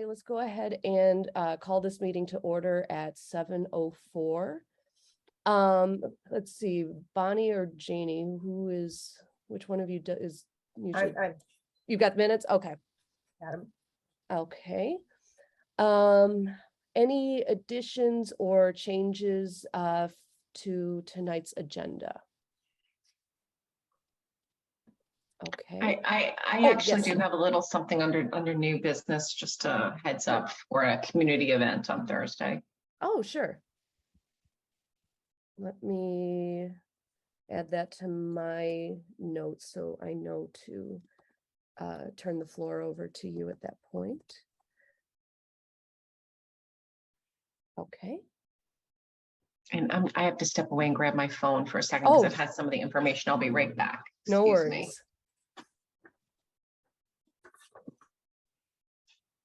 Let's go ahead and call this meeting to order at 7:04. Let's see, Bonnie or Janie, which one of you is usually? You've got minutes? Okay. Okay. Any additions or changes to tonight's agenda? Okay. I actually do have a little something under new business, just a heads up for a community event on Thursday. Oh, sure. Let me add that to my notes so I know to turn the floor over to you at that point. Okay. And I have to step away and grab my phone for a second because it has some of the information. I'll be right back. No worries. Me.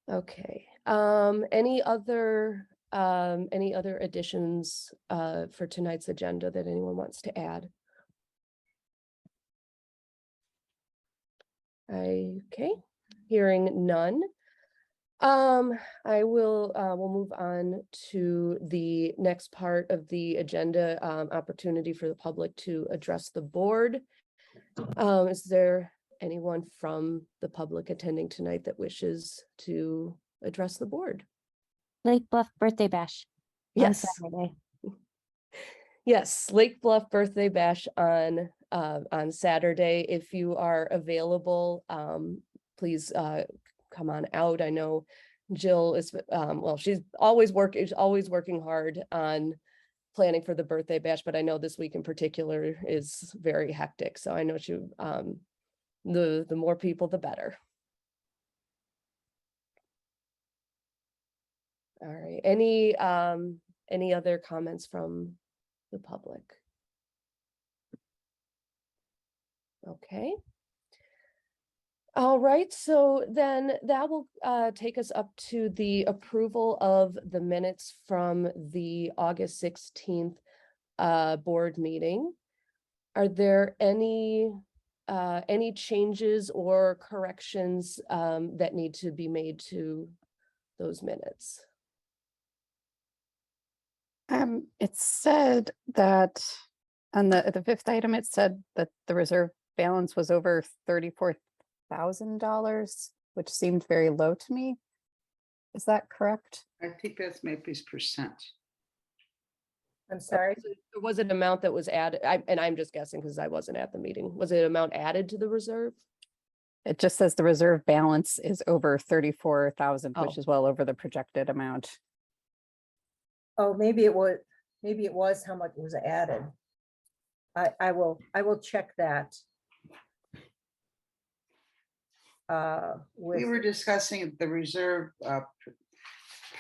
Okay. Any other additions for tonight's agenda that anyone wants to add? Okay, hearing none. We'll move on to the next part of the agenda, opportunity for the public to address the board. Is there anyone from the public attending tonight that wishes to address the board? Lake Bluff birthday bash. Yes. On Saturday. Yes, Lake Bluff birthday bash on Saturday. If you are available, please come on out. I know Jill is she's always working hard on planning for the birthday bash, but I know this week in particular is very hectic. So I know she the more people, the better. All right. Any other comments from the public? Okay. All right, so then that will take us up to the approval of the minutes from the August 16th board meeting. Are there any changes or corrections that need to be made to those minutes? It said that on the fifth item, it said that the reserve balance was over $34,000, which seemed very low to me. Is that correct? I think that's maybe percent. I'm sorry. Was it an amount that was added? I'm just guessing because I wasn't at the meeting. Was it an amount added to the reserve? It just says the reserve balance is over 34,000, which is well over the projected amount. Oh, maybe it was how much was added. I will check that. We were discussing the reserve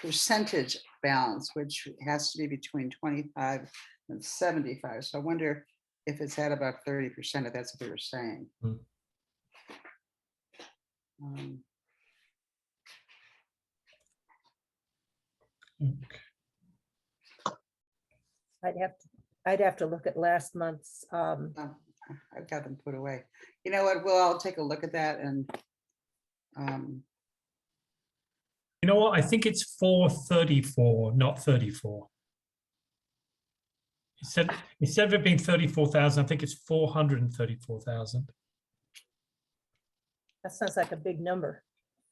percentage balance, which has to be between 25 and 75. So I wonder if it's at about 30%, if that's what we were saying. I'd have to look at last month's. I've got them put away. You know what? Well, I'll take a look at that and. You know what? I think it's 434, not 34. Instead of it being 34,000, I think it's 434,000. That sounds like a big number.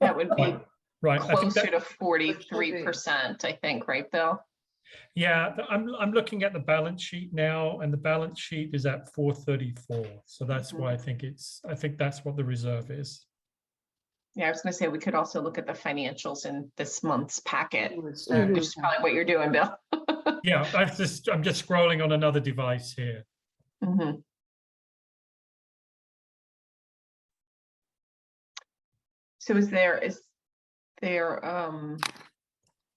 That would be right. Closer to 43%, I think, right, Bill? Yeah, I'm looking at the balance sheet now, and the balance sheet is at 434. So that's why I think that's what the reserve is. Yeah, I was going to say we could also look at the financials in this month's packet, which is probably what you're doing, Bill. Yeah, I'm just scrolling on another device here. So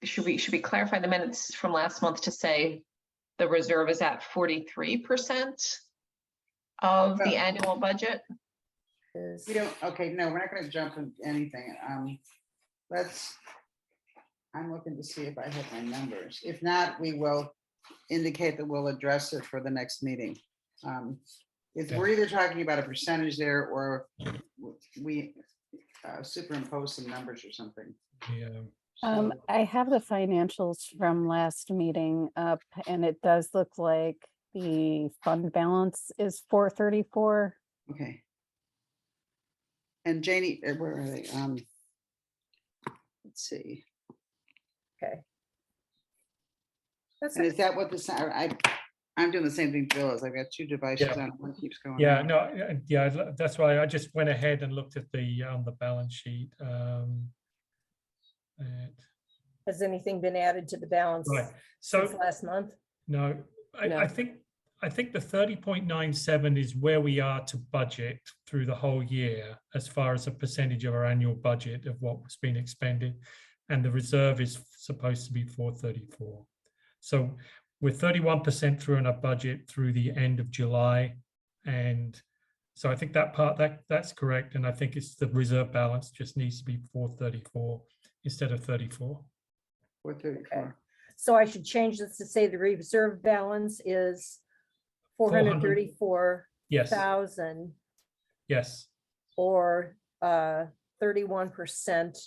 should we clarify the minutes from last month to say the reserve is at 43% of the annual budget? We don't, okay, no, we're not going to jump into anything. I'm looking to see if I have my numbers. If not, we will indicate that we'll address it for the next meeting. We're either talking about a percentage there, or superimpose some numbers or something. Yeah. So, I have the financials from last meeting up, and it does look like the fund balance is 434. okay. And Janie, where are they? Let's see. Okay. That's, And is that what this, I'm doing the same thing Bill is. I've got two devices Yeah. on, one keeps going. Yeah, out. no, yeah, that's why I just went ahead and looked at the on the balance sheet. has anything been added to the balance Right. So since last month? no, No. I think the 30.97 is where we are to budget through the whole year as far as a percentage of our annual budget of what's been expended, and the reserve is supposed to be 434. So we're 31% through in our budget through the end of July, and so I think that part that's correct, and I think it's the reserve balance just needs to be 434 instead of 34. 434. So I should change this to say the reserve balance is 434,000 Yes, or 31%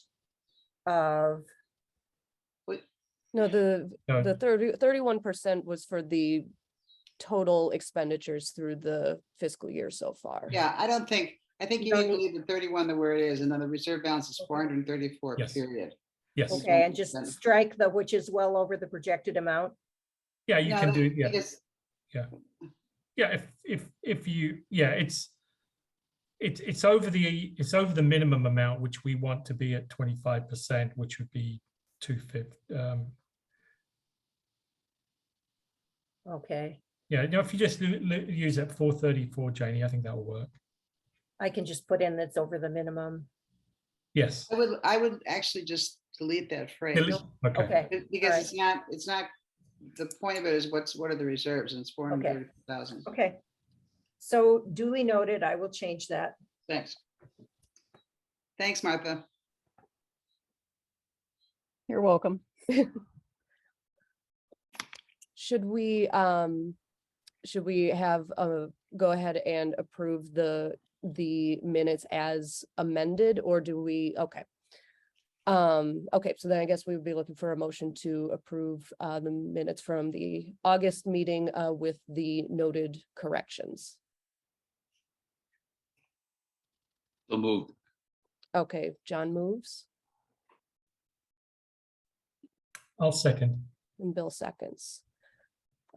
of, No, the no, 31% was for the total expenditures through the fiscal year so far. Yeah, I think You you don't need to need- leave the 31 the where it is, and then the reserve balance is 434, Yes. period. yes, okay, and just 1%. strike the, which is well over the projected amount. yeah, you No, can that- do it. Yeah, because yeah. If you, yeah, it's over the minimum amount which we want to be at 25%, which would be 250. Okay, Yeah, no, if you just use it 434, Janie, I think that will work. I can just put in that's over the minimum. Yes. I would actually just delete that phrase. Delete. Okay. Okay, Because Alright. it's not, the point of it is what are the reserves, and it's 430,000. okay. So duly noted, I will change that. Thanks. Thanks, Martha. You're welcome. Should we have go ahead and approve the minutes as amended, or do we, okay. Okay, so then I guess we would be looking for a motion to approve the minutes from the August meeting with the noted corrections. So moved. Okay, John moves I'll second. and Bill seconds.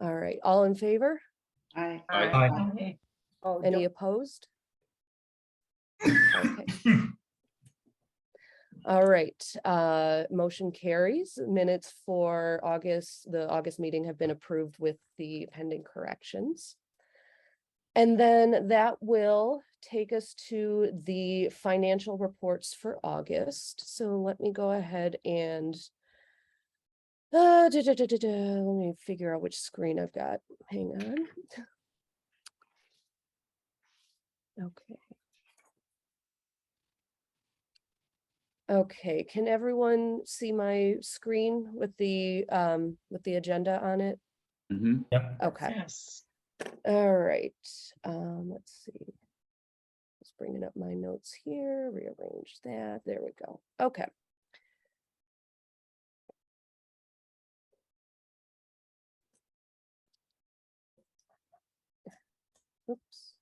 All right, all in favor? Aye. Aye. Oh, Any don't- opposed? Okay. All right, motion carries. Minutes for the August meeting have been approved with the pending corrections. And then that will take us to the financial reports for August. So let me go ahead and let me figure out which screen I've got. Hang on. Okay. Okay, can everyone see my screen with the agenda on it? Mhm. Yeah. Okay, Yes. all right, let's see. Just bringing up my notes here, rearrange that, there we go, okay. Oops.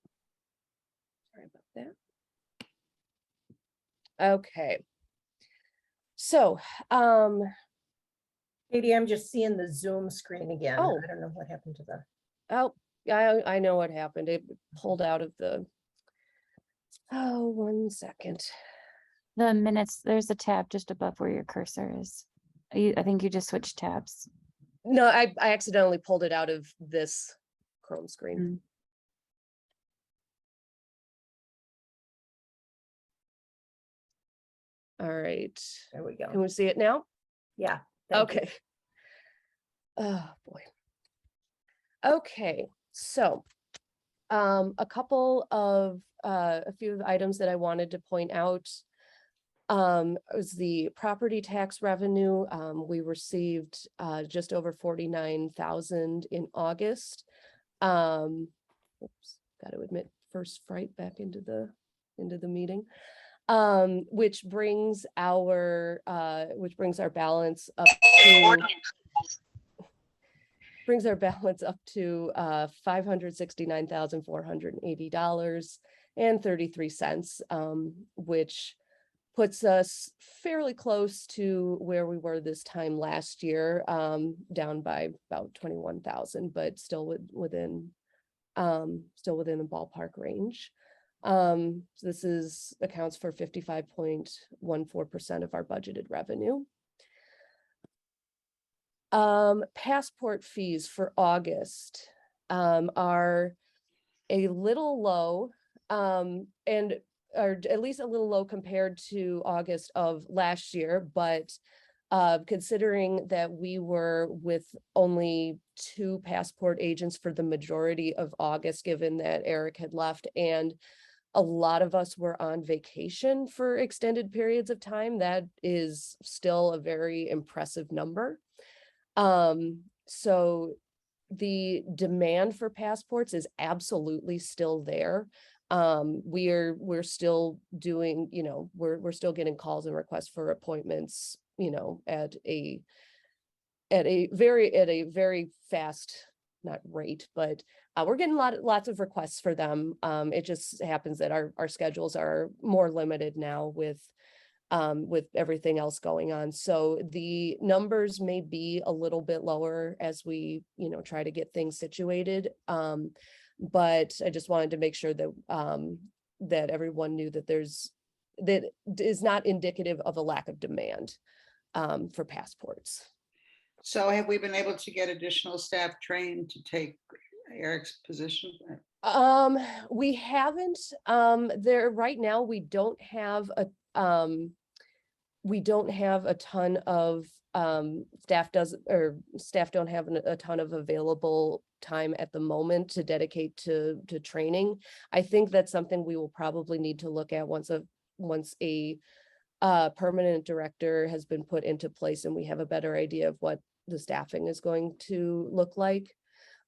Sorry about that. Okay. So, Katie, I'm just seeing the Zoom screen again. Oh. I don't know what happened to the, oh, I know what happened. It pulled out of the. Oh, 1 second. The minutes, there's a tab just above where your cursor is. I think you just switched tabs. No, I accidentally pulled it out of this Chrome screen. All right, there we can go. we see it now? Yeah. thank you. Okay. Oh, boy. Okay, so a couple of a few items that I wanted to point out was the property tax revenue. We received just over 49,000 in August. Oops, got to admit, first fright back into the meeting. which brings our balance up to $569,480.33, which puts us fairly close to where we were this time last year, down by about 21,000, but still within the ballpark range. So this accounts for 55.14% of our budgeted revenue. Passport fees for August are a little low, and are at least a little low compared to August of last year, but considering that we were with only 2 passport agents for the majority of August, given that Eric had left and a lot of us were on vacation for extended periods of time, that is still a very impressive number. So the demand for passports is absolutely still there. We're still doing, we're still getting calls and requests for appointments, at a very fast, not rate, but we're getting lots of requests for them. It just happens that our schedules are more limited now with everything else going on. So the numbers may be a little bit lower as we, try to get things situated. But I just wanted to make sure that that everyone knew that that is not indicative of a lack of demand for passports. So have we been able to get additional staff trained to take Eric's position? We haven't, right now, we don't have a ton of, staff don't have a ton of available time at the moment to dedicate to training. I think that's something we will probably need to look at once a permanent director has been put into place and we have a better idea of what the staffing is going to look like.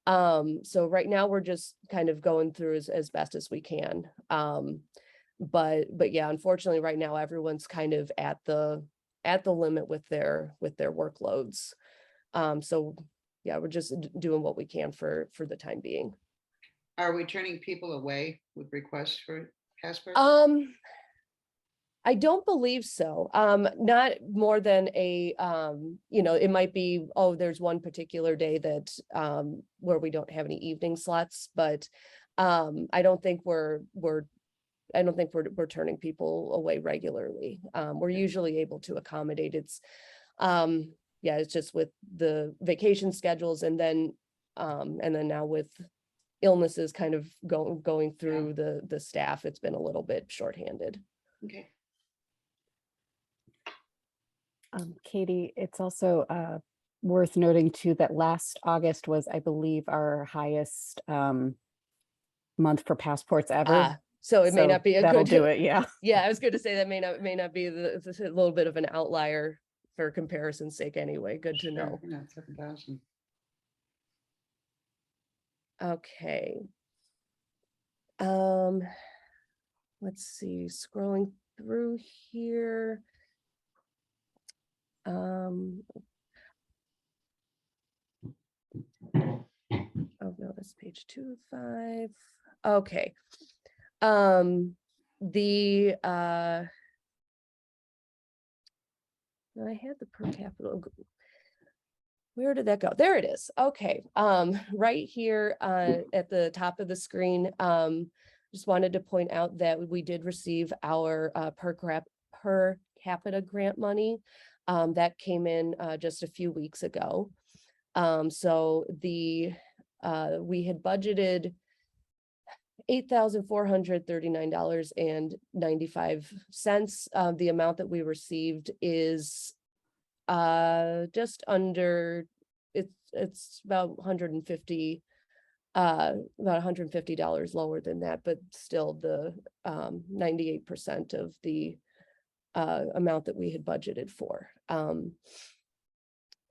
So right now we're just kind of going through as best as we can. But yeah, unfortunately right now everyone's kind of at the limit with their workloads. So yeah, we're just doing what we can for the time being. Are we turning people away with requests for passports? I don't believe so. Not more than it might be, oh, there's one particular day that where we don't have any evening slots, but I don't think we're turning people away regularly. We're usually able to accommodate. It's just with the vacation schedules and then now with illnesses kind of going through the staff, it's been a little bit shorthanded. Okay. Katie, it's also worth noting too that last August was, I believe, our highest month for passports ever. So it may not be a that'll good do it. Yeah. Yeah, I was going to say that may not be a little bit of an outlier for comparison's sake anyway. Good to know. Yeah, 7,000. Okay. Let's see, scrolling through here. Oh no, that's page 205. Okay. I had the per capita. Where did that go? There it is. Okay. Right here at the top of the screen, just wanted to point out that we did receive our per capita grant money that came in just a few weeks ago. So we had budgeted $8,439.95. The amount that we received is just under, it's about $150 lower than that, but still the 98% of the amount that we had budgeted for.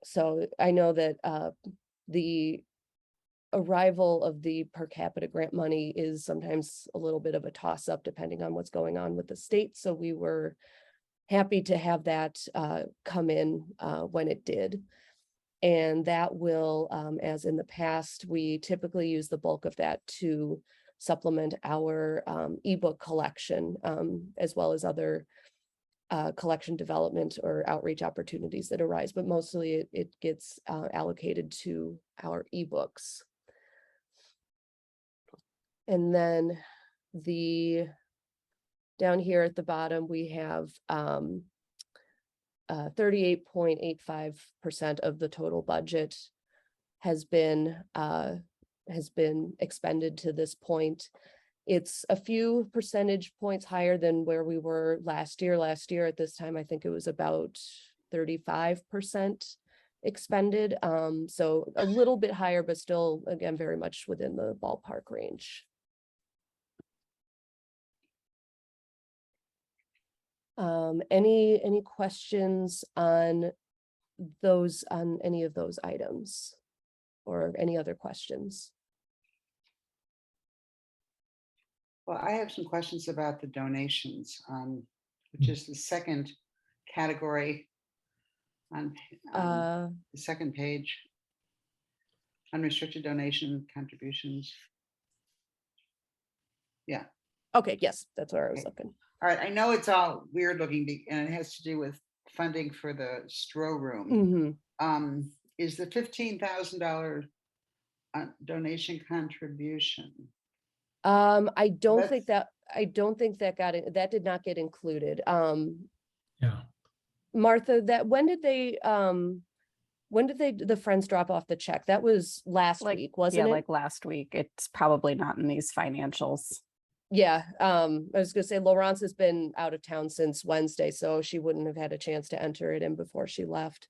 So I know that the arrival of the per capita grant money is sometimes a little bit of a toss up depending on what's going on with the state. So we were happy to have that come in when it did. And that will, as in the past, we typically use the bulk of that to supplement our ebook collection, as well as other collection development or outreach opportunities that arise, but mostly it gets allocated to our ebooks. And then down here at the bottom, we have 38.85% of the total budget has been expended to this point. It's a few percentage points higher than where we were last year. Last year at this time, I think it was about 35% expended. So a little bit higher, but still, again, very much within the ballpark range. Any questions on any of those items or any other questions? Well, I have some questions about the donations, which is the second category on the second page. Unrestricted donation contributions. Yeah. Okay, yes, that's where I was Okay. looking. All right, I know it's all weird looking and it has to do with funding for the Stroh room. Mhm. Is the $15,000 donation contribution? I don't That's- think that did not get included. Yeah. Martha, when did the friends drop off the check? That was last week, wasn't Yeah, it? like last week. It's probably not in these financials. Yeah, I was gonna say Laurence has been out of town since Wednesday, so she wouldn't have had a chance to enter it in before she left.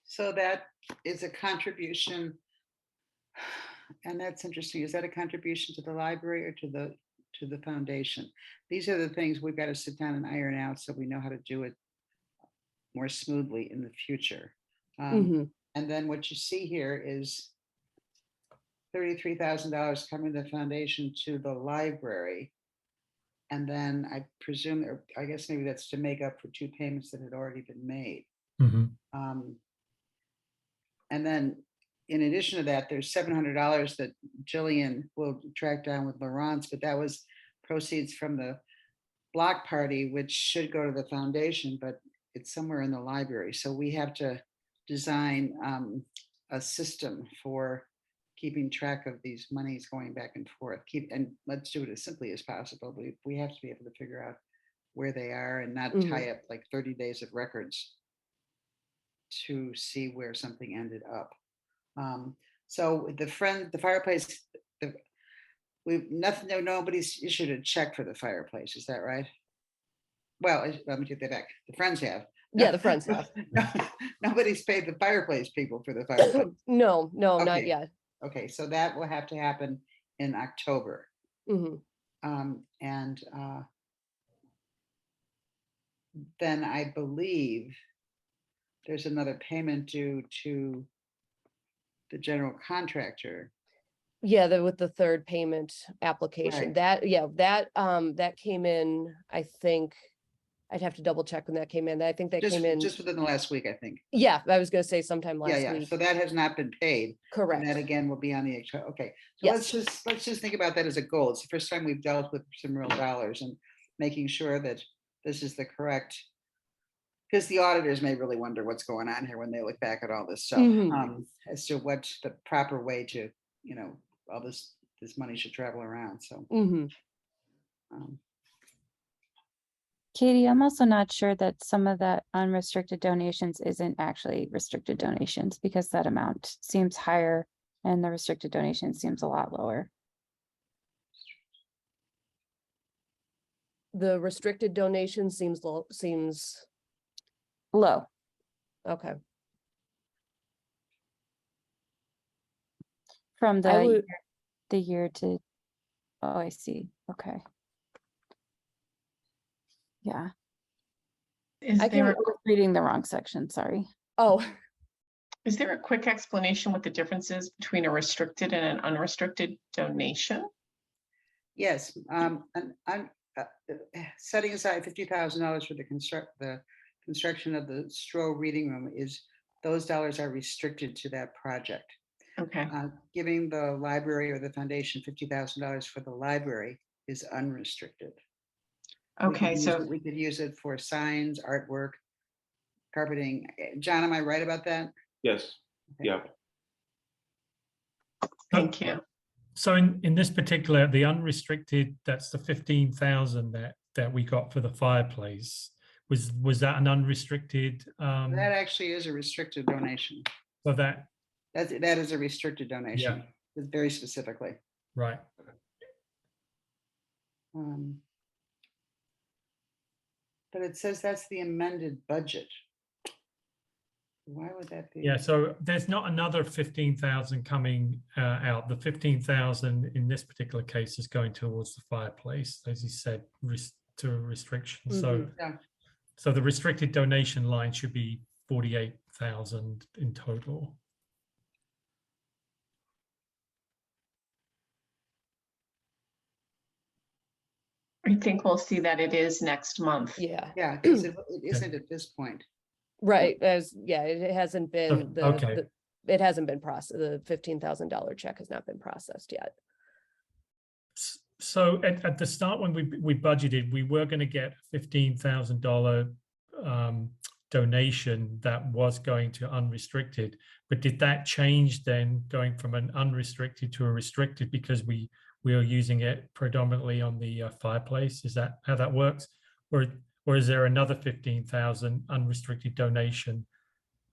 So that is a contribution. And that's interesting. Is that a contribution to the library or to the foundation? These are the things we've got to sit down and iron out so we know how to do it more smoothly in the future. Mhm. And then what you see here is $33,000 coming to the foundation to the library. And then I presume, or I guess maybe that's to make up for 2 payments that had already been made. Mhm. And then in addition to that, there's $700 that Jillian will track down with Laurence, but that was proceeds from the block party, which should go to the foundation, but it's somewhere in the library. So we have to design a system for keeping track of these monies going back and forth. And let's do it as simply as possible. We have to be able to figure out where they are and not tie up like 30 days of records to see where something ended up. So the fireplace, nobody's issued a check for the fireplace. Is that right? Well, let me take that back. The friends have. Yeah, the friends have. Nobody's paid the fireplace people for the fireplace. No, not Okay. yet. Okay, so that will have to happen in October. Mhm. And then I believe there's another payment due to the general contractor. Yeah, with the third payment application, Right. that came in, I think, I'd have to double check when that came in. I think that came in. Just within the last week, I think. Yeah, I was gonna say sometime last Yeah. week. So that has not been paid. Correct. And that again will be on the, okay. So Yes. let's just think about that as a goal. It's the first time we've dealt with some real dollars and making sure that this is the correct, because the auditors may really wonder what's going on here when they look back at all this stuff, as to what's the proper way to, all this money should travel around. So. Katie, I'm also not sure that some of that unrestricted donations isn't actually restricted donations because that amount seems higher and the restricted donation seems a lot lower. The restricted donation seems low, Low. okay. From I would, the year to, oh, I see. Okay. Yeah. Is I there, can, I was reading the wrong section, sorry. oh, Is there a quick explanation what the difference is between a restricted and an unrestricted donation? Yes, and I'm setting aside $50,000 for the construction of the Stroh Reading Room those dollars are restricted to that project. Okay, Giving the library or the foundation $50,000 for the library is unrestricted. okay, so We could use it for signs, artwork, carpeting. John, am I right about that? Yes, yeah. thank you. So in this particular, the unrestricted, that's the 15,000 that we got for the fireplace. Was that an unrestricted? That actually is a restricted donation. So that, That is a restricted donation, very specifically. right. But it says that's the amended budget. Why would that be? Yeah, so there's not another 15,000 coming out. The 15,000 in this particular case is going towards the fireplace, as you said, to a restriction. So, Yeah. so the restricted donation line should be 48,000 in total. I think we'll see that it is next month. Yeah, Yeah, because it isn't at this point. right, it hasn't been, Okay. it hasn't been processed, the $15,000 check has not been processed yet. So at the start, when we budgeted, we were going to get $15,000 donation that was going to unrestricted. But did that change then, going from an unrestricted to a restricted, because we are using it predominantly on the fireplace? Is that how that works, or is there another 15,000 unrestricted donation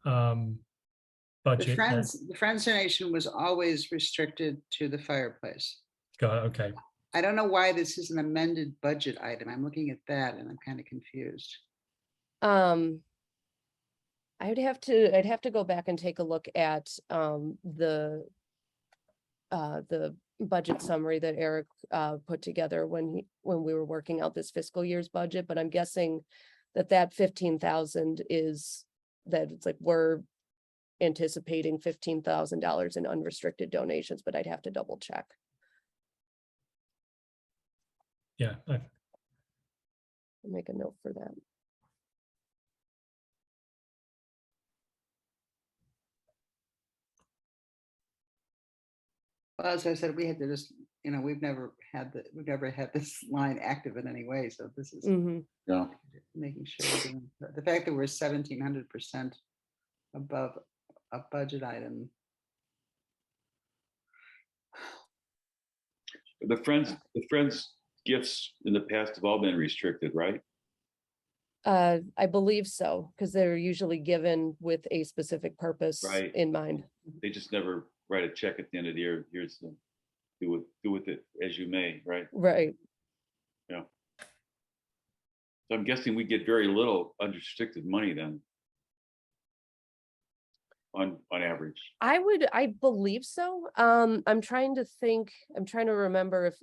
budget? The Friends donation was always restricted to the fireplace. Okay. I don't know why this is an amended budget item. I'm looking at that and I'm kind of confused. I'd have to go back and take a look at the budget summary that Eric put together when we were working out this fiscal year's budget, but I'm guessing that 15,000 is that it's like we're anticipating $15,000 in unrestricted donations, but I'd have to double check. Yeah. I'll make a note for that. Well, as I said, we had to just, we've never had this line active in any way. So this is Yeah. making sure we're doing the fact that we're 1,700% above a budget item. The Friends gifts in the past have all been restricted, right? I believe so, because they're usually given with a specific purpose Right. in mind. They just never write a check at the end of the year. Here's the do with it as you may, right? Right. Yeah. So I'm guessing we get very little unrestricted money then. On average. I believe so. I'm trying to remember if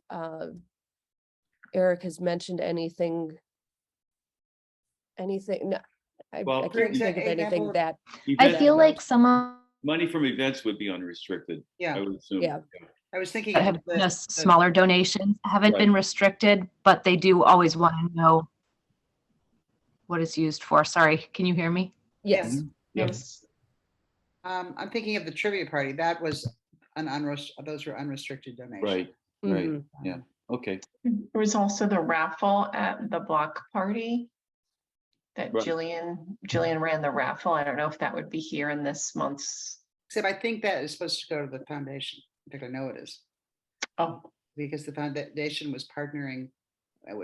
Eric has mentioned anything. No, Well, I can't think of anything that, I feel like some of Money from events would be unrestricted. Yeah. I would assume. Yeah. I was thinking that have of just smaller donations haven't been Right. restricted, but they do always want to know what it's used for. Sorry, can you hear me? yes, Yes. I'm thinking of the trivia party. That was those were unrestricted donations. Right, right. mhm. Yeah, okay. There was also the raffle at the block party that Right. Jillian ran the raffle. I don't know if that would be here in this month's. Except I think that is supposed to go to the foundation. In fact, I know it is. Oh, Because the foundation was partnering,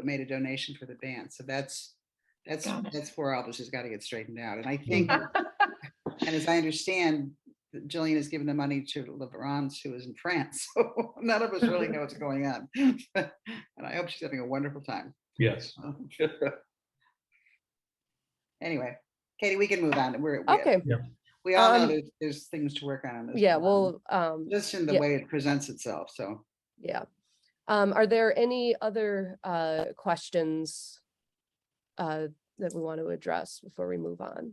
made a donation for the band. So that's Got it. where all this has got to get straightened out. And I think, and as I understand, Jillian has given the money to Laurence, who is in France. So none of us really know what's going on. And I hope she's having a wonderful time. Yes. Anyway, Katie, we can move on. Okay, We all know Um, there's things to work on. This yeah, one, well, just in the yeah. way it presents itself. So yeah. Are there any other questions that we want to address before we move on?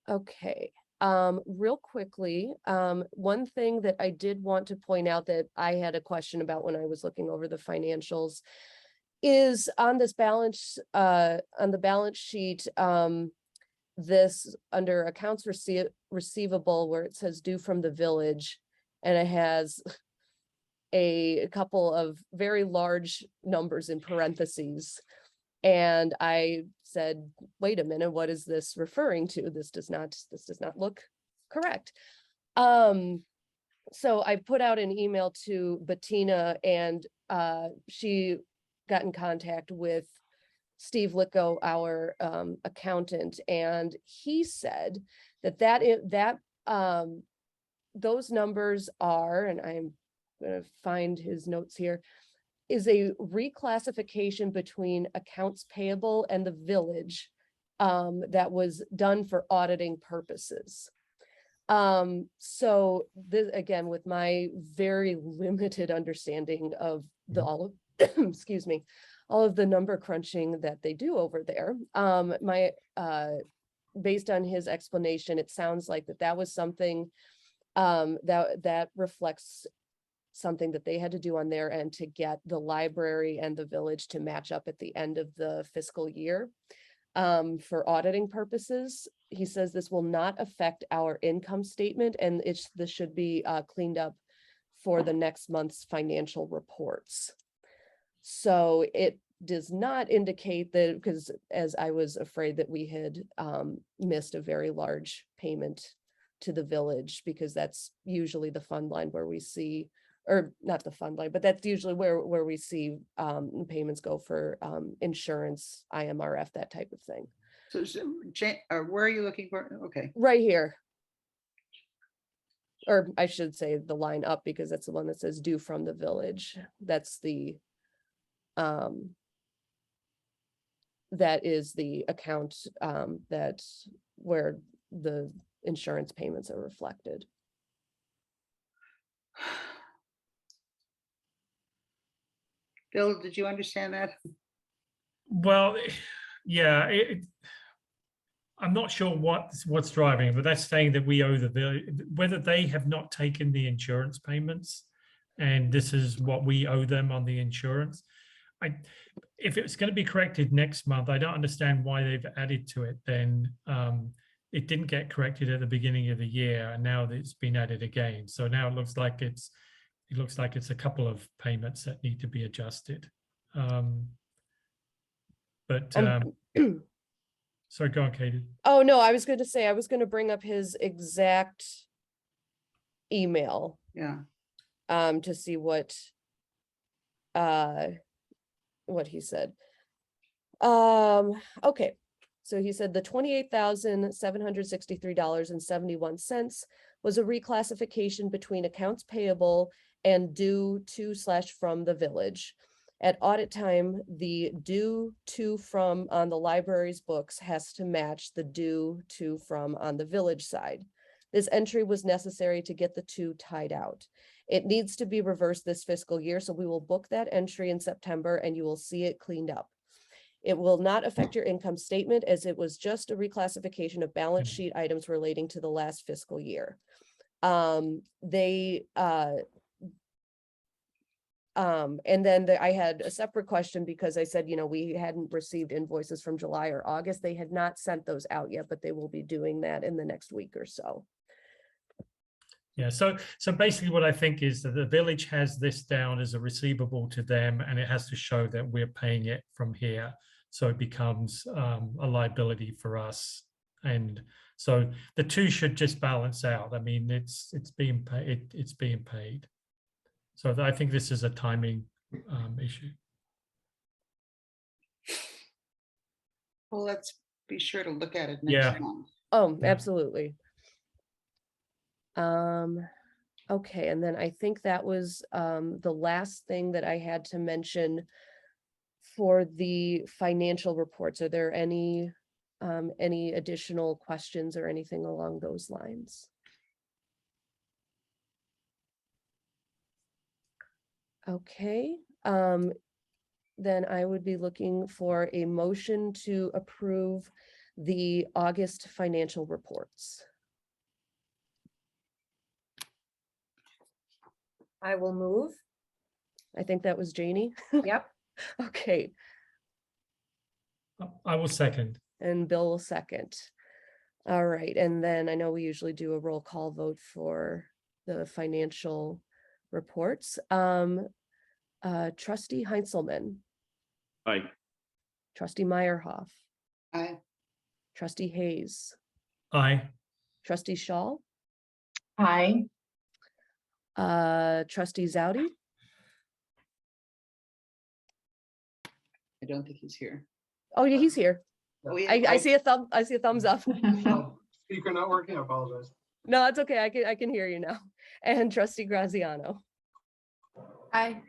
Okay, real quickly, one thing that I did want to point out that I had a question about when I was looking over the financials is on this balance, on the balance sheet, this under accounts receivable where it says due from the village, and it has a couple of very large numbers in parentheses. And I said, wait a minute, what is this referring to? This does not look correct. So I put out an email to Bettina, and she got in contact with Steve Litko, our accountant, and he said that those numbers are, and I'm going to find his notes here, is a reclassification between accounts payable and the village that was done for auditing purposes. So this, again, with my very limited understanding of the all of, excuse me, all of the number crunching that they do over there, based on his explanation, it sounds like that was something that reflects something that they had to do on their end to get the library and the village to match up at the end of the fiscal year for auditing purposes. He says this will not affect our income statement, and this should be cleaned up for the next month's financial reports. So it does not indicate that, because as I was afraid that we had missed a very large payment to the village, because that's usually the fund line where we see, or not the fund line, but that's usually where we see payments go for insurance, IMRF, that type of thing. So, where are you looking for? Okay. Right here. Or I should say the line up, because that's the one that says due from the village. That's the that is the account that's where the insurance payments are reflected. Bill, did you understand that? Well, yeah, I'm not sure what's driving it, but that's saying that we owe whether they have not taken the insurance payments, and this is what we owe them on the insurance. If it's going to be corrected next month, I don't understand why they've added to it. Then it didn't get corrected at the beginning of the year, and now it's been added again. So now it looks like it's a couple of payments that need to be adjusted. Sorry, go on, Katie. Oh, no, I was going to say, I was going to bring up his exact email. Yeah. To see what he said. Okay. So he said the $28,763.71 was a reclassification between accounts payable and due to / from the village. At audit time, the due to from on the library's books has to match the due to from on the village side. This entry was necessary to get the two tied out. It needs to be reversed this fiscal year, so we will book that entry in September and you will see it cleaned up. It will not affect your income statement, as it was just a reclassification of balance sheet items relating to the last fiscal year. And then I had a separate question, because I said, we hadn't received invoices from July or August. They had not sent those out yet, but they will be doing that in the next week or so. Yeah, so basically what I think is that the village has this down as a receivable to them, and it has to show that we're paying it from here. So it becomes a liability for us. And so the two should just balance out. I mean, it's being paid. So I think this is a timing issue. Well, let's be sure to look at it next month. Oh, Yeah. absolutely. Okay, and then I think that was the last thing that I had to mention for the financial reports. Are there any additional questions or anything along those lines? Okay, then I would be looking for a motion to approve the August financial reports. I will move. I think that was Janie. Yep. Okay, I will second. and Bill will second. All right, and then I know we usually do a roll call vote for the financial reports. Trustee Heintzelman, Aye. Trustee Meierhoff, Aye. Trustee Hayes, Aye. Trustee Shaul, Aye. Trustee Zaute, I don't think he's here. oh yeah, he's here. Oh, yeah. I see a thumbs up. Speaker not working, I apologize. No, it's okay. I can hear you now. And Trustee Graziano. Aye.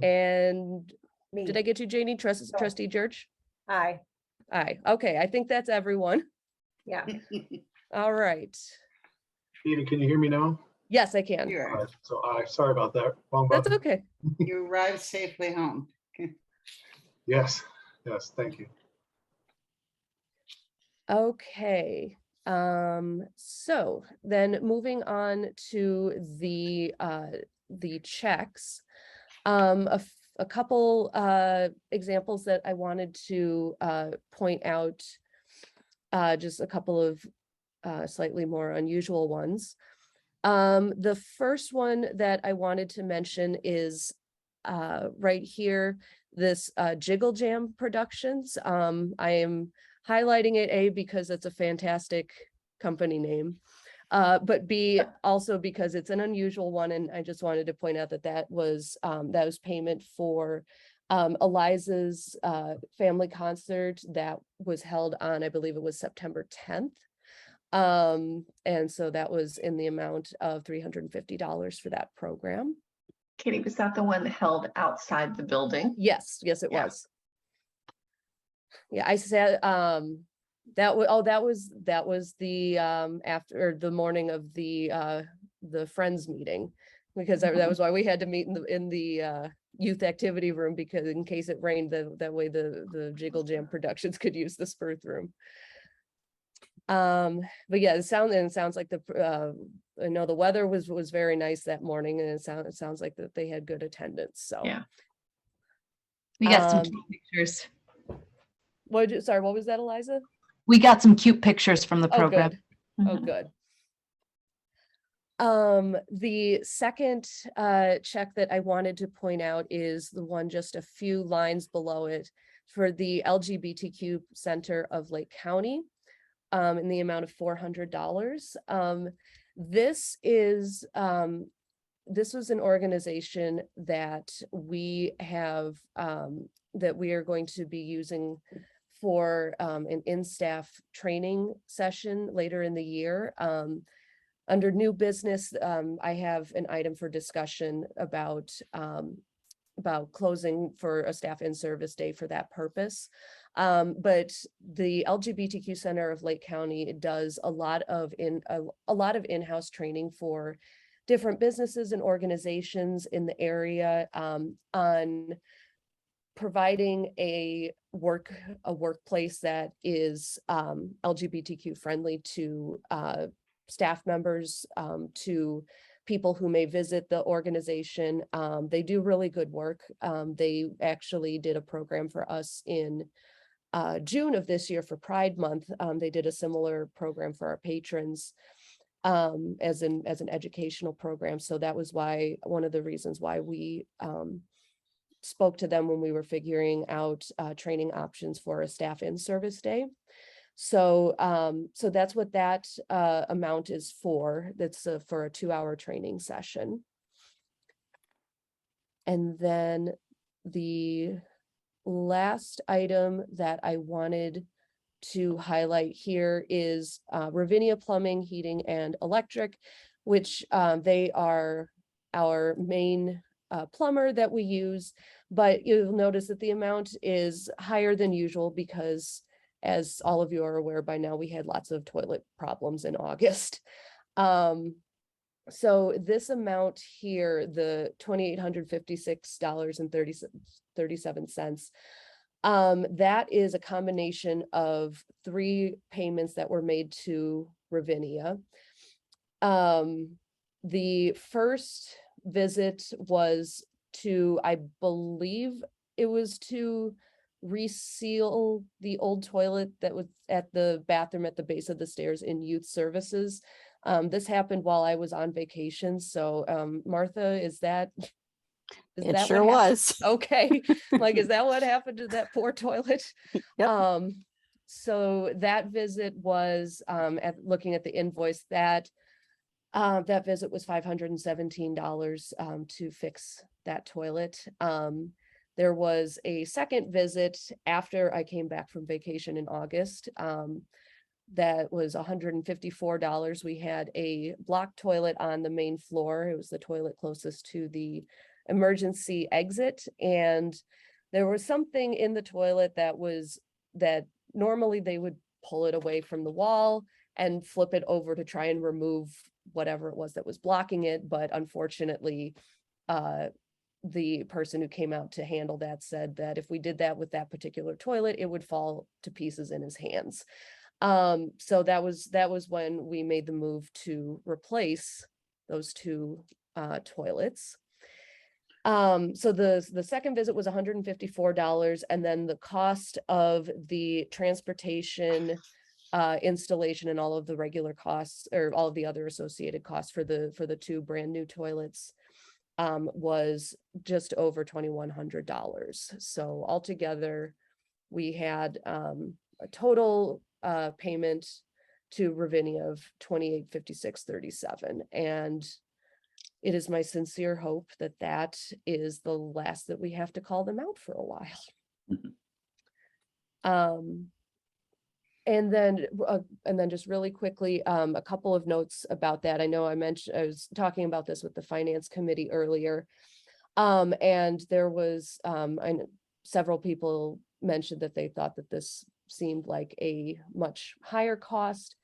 And Me. did I get you, Janie? Trustee Jerch? Aye. Aye. Okay, I think that's everyone. Yeah. All right. Tina, can you hear me now? Yes, I can. Here, All right, so aye, sorry about that. Wrong That's button. okay. you arrived safely home. Yes, yes, thank you. Okay. So then moving on to the checks. A couple examples that I wanted to point out, just a couple of slightly more unusual ones. The first one that I wanted to mention is right here, this Jiggle Jam Productions. I am highlighting it, because it's a fantastic company name. But B, also because it's an unusual one, and I just wanted to point out that was payment for Eliza's family concert that was held on, I believe it was September 10th. And so that was in the amount of $350 for that program. Katie, was that the one held outside the building? Yes, it Yeah. was. Yeah, I said, that was the after the morning of the Friends meeting, because that was why we had to meet in the youth activity room, because in case it rained, that way the Jiggle Jam Productions could use the Spurth room. But yeah, it sounds like I know the weather was very nice that morning, and it sounds like that they had good attendance. So Yeah. We got some Um, cute pictures. sorry, what was that, Eliza? We got some cute pictures from the Oh, program. good. Oh, Mhm. good. The second check that I wanted to point out is the one just a few lines below it for the LGBTQ Center of Lake County, in the amount of $400. This was an organization that we have, that we are going to be using for an in-staff training session later in the year. Under new business, I have an item for discussion about closing for a staff in-service day for that purpose. But the LGBTQ Center of Lake County does a lot of in-house training for different businesses and organizations in the area, on providing a workplace that is LGBTQ friendly to staff members, to people who may visit the organization. They do really good work. They actually did a program for us in June of this year for Pride Month. They did a similar program for our patrons, as an educational program. So that was one of the reasons why we spoke to them when we were figuring out training options for a staff in-service day. So that's what that amount is for. That's for a 2-hour training session. And then the last item that I wanted to highlight here is Ravinia Plumbing, Heating and Electric, which they are our main plumber that we use, but you'll notice that the amount is higher than usual because, as all of you are aware by now, we had lots of toilet problems in August. So this amount here, the $2,856.37, That is a combination of 3 payments that were made to Ravinia. The first visit was to, I believe it was to reseal the old toilet that was at the bathroom at the base of the stairs in youth services. This happened while I was on vacation. So, Martha, is that It what sure happened? was. Okay, like, is that what happened to that poor toilet? Yep. So that visit was, looking at the invoice, that visit was $517 to fix that toilet. There was a second visit after I came back from vacation in August. That was $154. We had a block toilet on the main floor. It was the toilet closest to the emergency exit, and there was something in the toilet that normally they would pull it away from the wall and flip it over to try and remove whatever it was that was blocking it. But unfortunately, the person who came out to handle that said that if we did that with that particular toilet, it would fall to pieces in his hands. So that was when we made the move to replace those 2 toilets. So the second visit was $154, and then the cost of the transportation, installation, and all of the regular costs, or all of the other associated costs for the 2 brand new toilets, was just over $2,100. So altogether, we had a total payment to Ravinia of $2,856.37, and it is my sincere hope that that is the last that we have to call them out for a while. And then just really quickly, a couple of notes about that. I know I was talking about this with the finance committee earlier. And there was, several people mentioned that they thought that this seemed like a much higher cost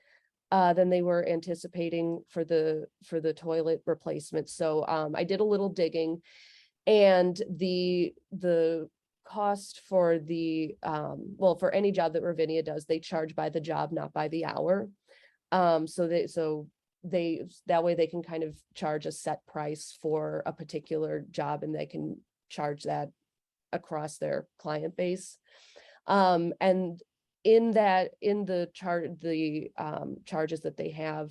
than they were anticipating for the toilet replacement. So I did a little digging, and the cost for for any job that Ravinia does, they charge by the job, not by the hour. So that way they can kind of charge a set price for a particular job, and they can charge that across their client base. And in the charges that they have,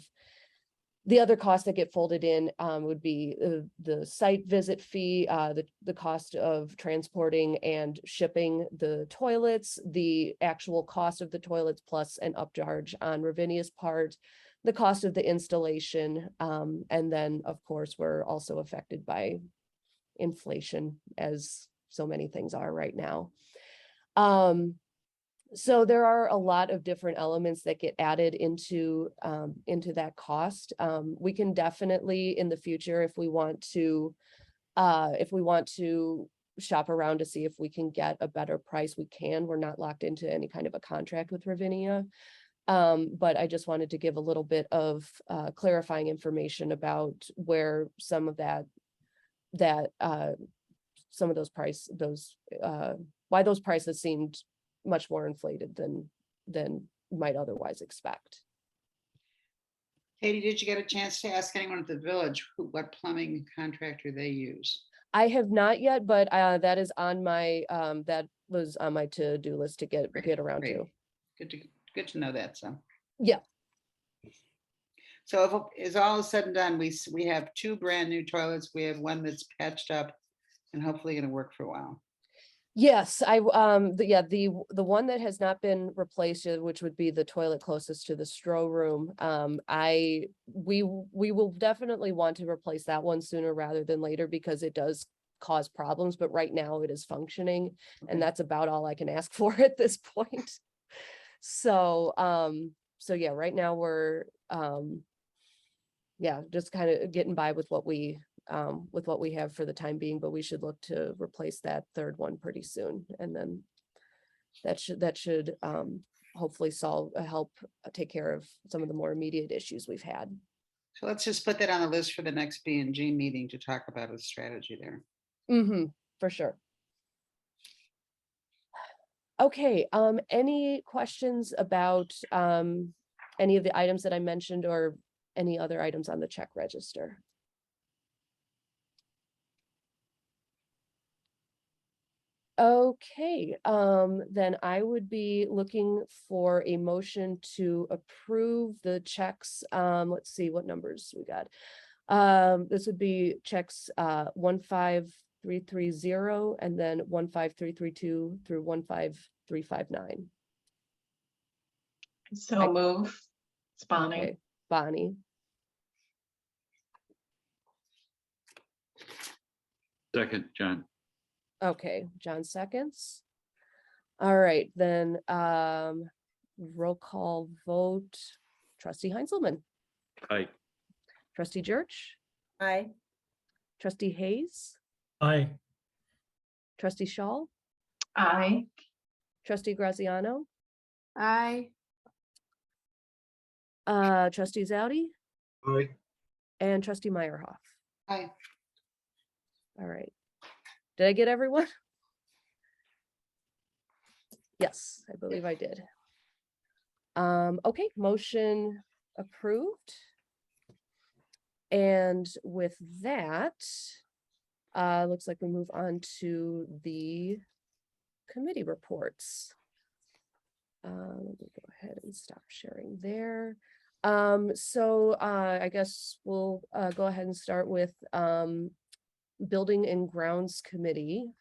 the other costs that get folded in would be the site visit fee, the cost of transporting and shipping the toilets, the actual cost of the toilets plus an upcharge on Ravinia's part, the cost of the installation, and then of course we're also affected by inflation, as so many things are right now. So there are a lot of different elements that get added into that cost. We can definitely in the future, if we want to shop around to see if we can get a better price, we can. We're not locked into any kind of a contract with Ravinia. But I just wanted to give a little bit of clarifying information about where some of some of why those prices seemed much more inflated than might otherwise expect. Katie, did you get a chance to ask anyone at the village what plumbing contractor they use? I have not yet, but that is on my that was on my to-do list to get around Great. to. Good to know that. So Yeah. So if it's all said and done, we have 2 brand new toilets. We have one that's patched up and hopefully going to work for a while. Yes, the one that has not been replaced yet, which would be the toilet closest to the stro room. We will definitely want to replace that one sooner rather than later because it does cause problems, but right now it is functioning, and that's about all I can ask for at this point. So yeah, right now we're just kind of getting by with what we have for the time being, but we should look to replace that third one pretty soon. And then that should hopefully help take care of some of the more immediate issues we've had. So let's just put that on the list for the next B&G meeting to talk about a strategy there. For sure. Okay, any questions about any of the items that I mentioned or any other items on the check register? Okay, then I would be looking for a motion to approve the checks. Let's see what numbers we got. This would be checks 15330 and then 15332 through 15359. So move. It's Bonnie. Okay, Bonnie, Second, John. okay, John seconds. All right, then roll call vote. Trustee Heintzelman, Aye. trustee Jerch, Aye. trustee Hayes, Aye. trustee Shaul, Aye. trustee Graziano, Aye. trustee Zaute, Aye. and trustee Meierhoff. Aye. All right. Did I get everyone? Yes, I believe I did. Okay, motion approved. And with that, looks like we move on to the committee reports. Let me go ahead and stop sharing there. So I guess we'll go ahead and start with Building and Grounds Committee.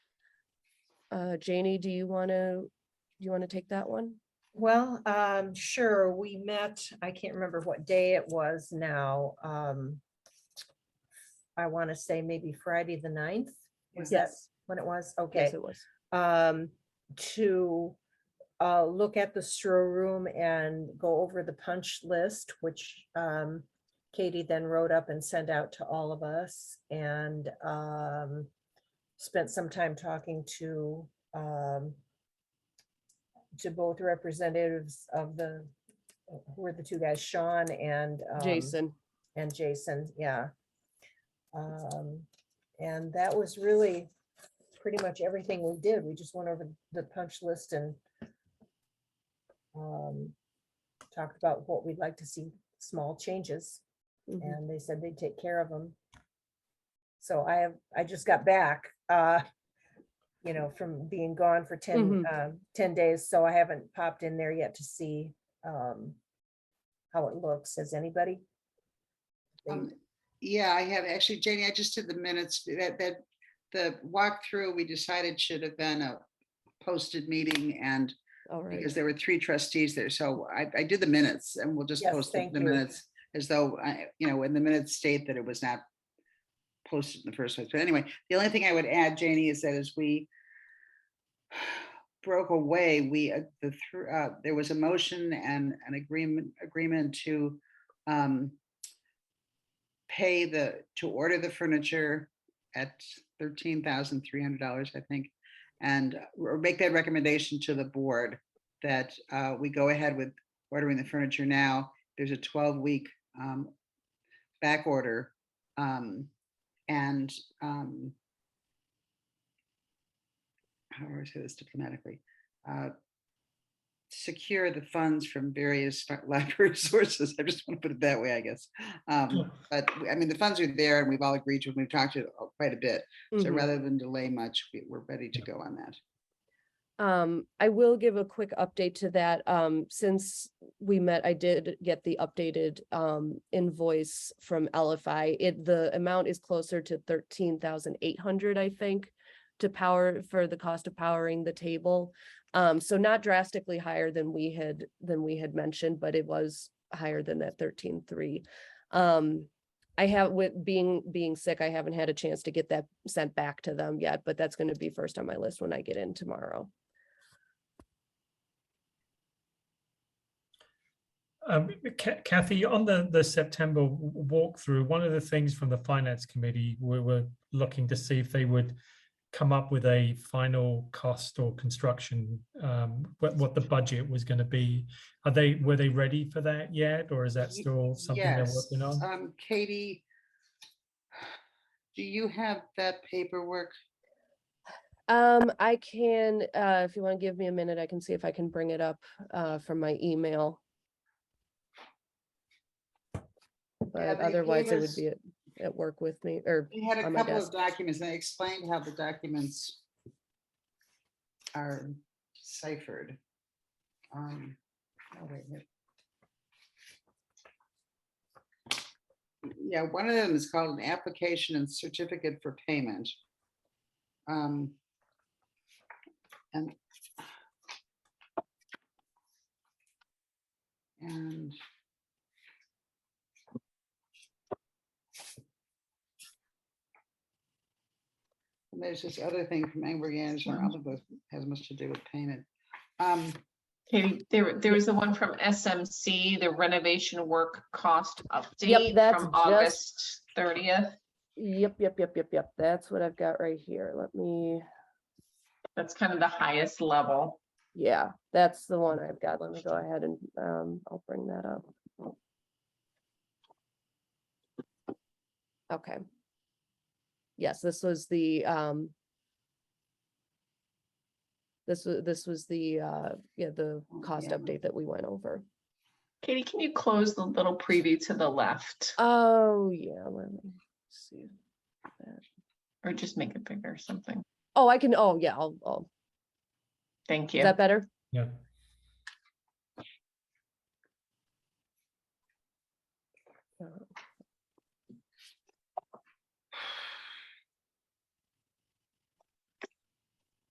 Janie, do you want to take that one? Well, sure, we met, I can't remember what day it was now. I want to say maybe Friday the 9th. Was that Yes. when it was? Yes, Okay. it was. To look at the Stroh room and go over the punch list, which Katie then wrote up and sent out to all of us, and spent some time talking to both representatives of who were the two guys, Sean and Jason. Jason, yeah. And that was really pretty much everything we did. We just went over the punch list and talked about what we'd like to see, small changes, Mhm. and they said they'd take care of them. So I just got back, from being gone for 10 days, so I haven't popped in there yet to see how it looks. Has anybody? Yeah, I have actually, Janie, I just did the minutes that the walkthrough we decided should have been a posted meeting, and All right. because there were 3 trustees there, so I did the minutes, and we'll just Yes, post thank the you. minutes as though, when the minutes state that it was not posted in the first place. But anyway, the only thing I would add, Janie, is that as we broke away, there was a motion and an agreement to to order the furniture at $13,300, I think, and or make that recommendation to the board that we go ahead with ordering the furniture now. There's a 12-week back order, and how do I say this diplomatically? Secure the funds from various library sources. I just want to put it that way, I guess. But I mean, the funds are there, and we've all agreed to it. We've talked to it quite a bit. So Mhm. rather than delay much, we're ready to go on that. I will give a quick update to that. Since we met, I did get the updated invoice from LFI. The amount is closer to 13,800, I think, for the cost of powering the table. So not drastically higher than we had mentioned, but it was higher than that 13,300. I have, with being sick, I haven't had a chance to get that sent back to them yet, but that's going to be first on my list when I get in tomorrow. Kathy, on the September walkthrough, one of the things from the finance committee, we were looking to see if they would come up with a final cost or construction, what the budget was going to be. Were they ready for that yet, or is that still something they're working on? Katie, do you have that paperwork? I can, if you want to give me a minute, I can see if I can bring it up, from my email. But they otherwise gave it would us- be at work with me or We had a on my couple desk. of documents, and they explained how the documents are ciphered. Oh, wait. Yeah, one of them is called an application and certificate for payment. And there's this other thing from Angberg Anderson, all of this has much to do with payment. Katie, there was the one from SMC, the renovation work cost update that's from just- August 30th. Yep. That's what I've got right here. Let me, That's kind of the highest level. yeah, that's the one I've got. Let me go ahead and, I'll bring that up. Okay. Yes, this was the, this was the, the cost Yeah. update that we went over. Katie, can you close the little preview to the left Oh, yeah, let me see. or just make it bigger or something? Oh, I can, oh, yeah, I'll, Thank is you. that better? Yeah.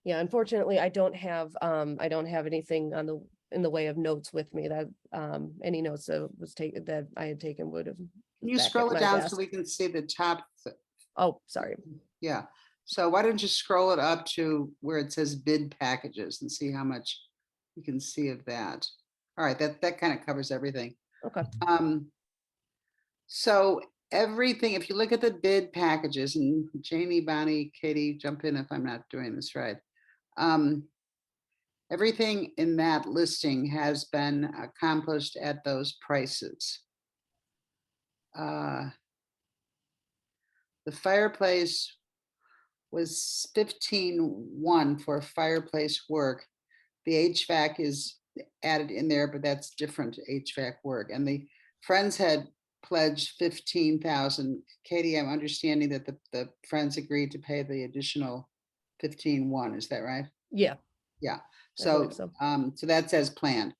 Yeah, unfortunately, I don't have anything on in the way of notes with me that, any notes that was taken, that I had taken would have. Can you back at scroll it my down desk. so we can see the top? Oh, sorry. Yeah, so why don't you scroll it up to where it says bid packages and see how much you can see of that. All right, that kind of covers everything. Okay. So everything, if you look at the bid packages, and Janie, Bonnie, Katie, jump in if I'm not doing this right. Everything in that listing has been accomplished at those prices. The fireplace was 15,100 for fireplace work. The HVAC is added in there, but that's different HVAC work. And the Friends had pledged 15,000. Katie, I'm understanding that the Friends agreed to pay the additional 15,100. Is that right? Yeah. Yeah. I So, believe so. so that's as planned.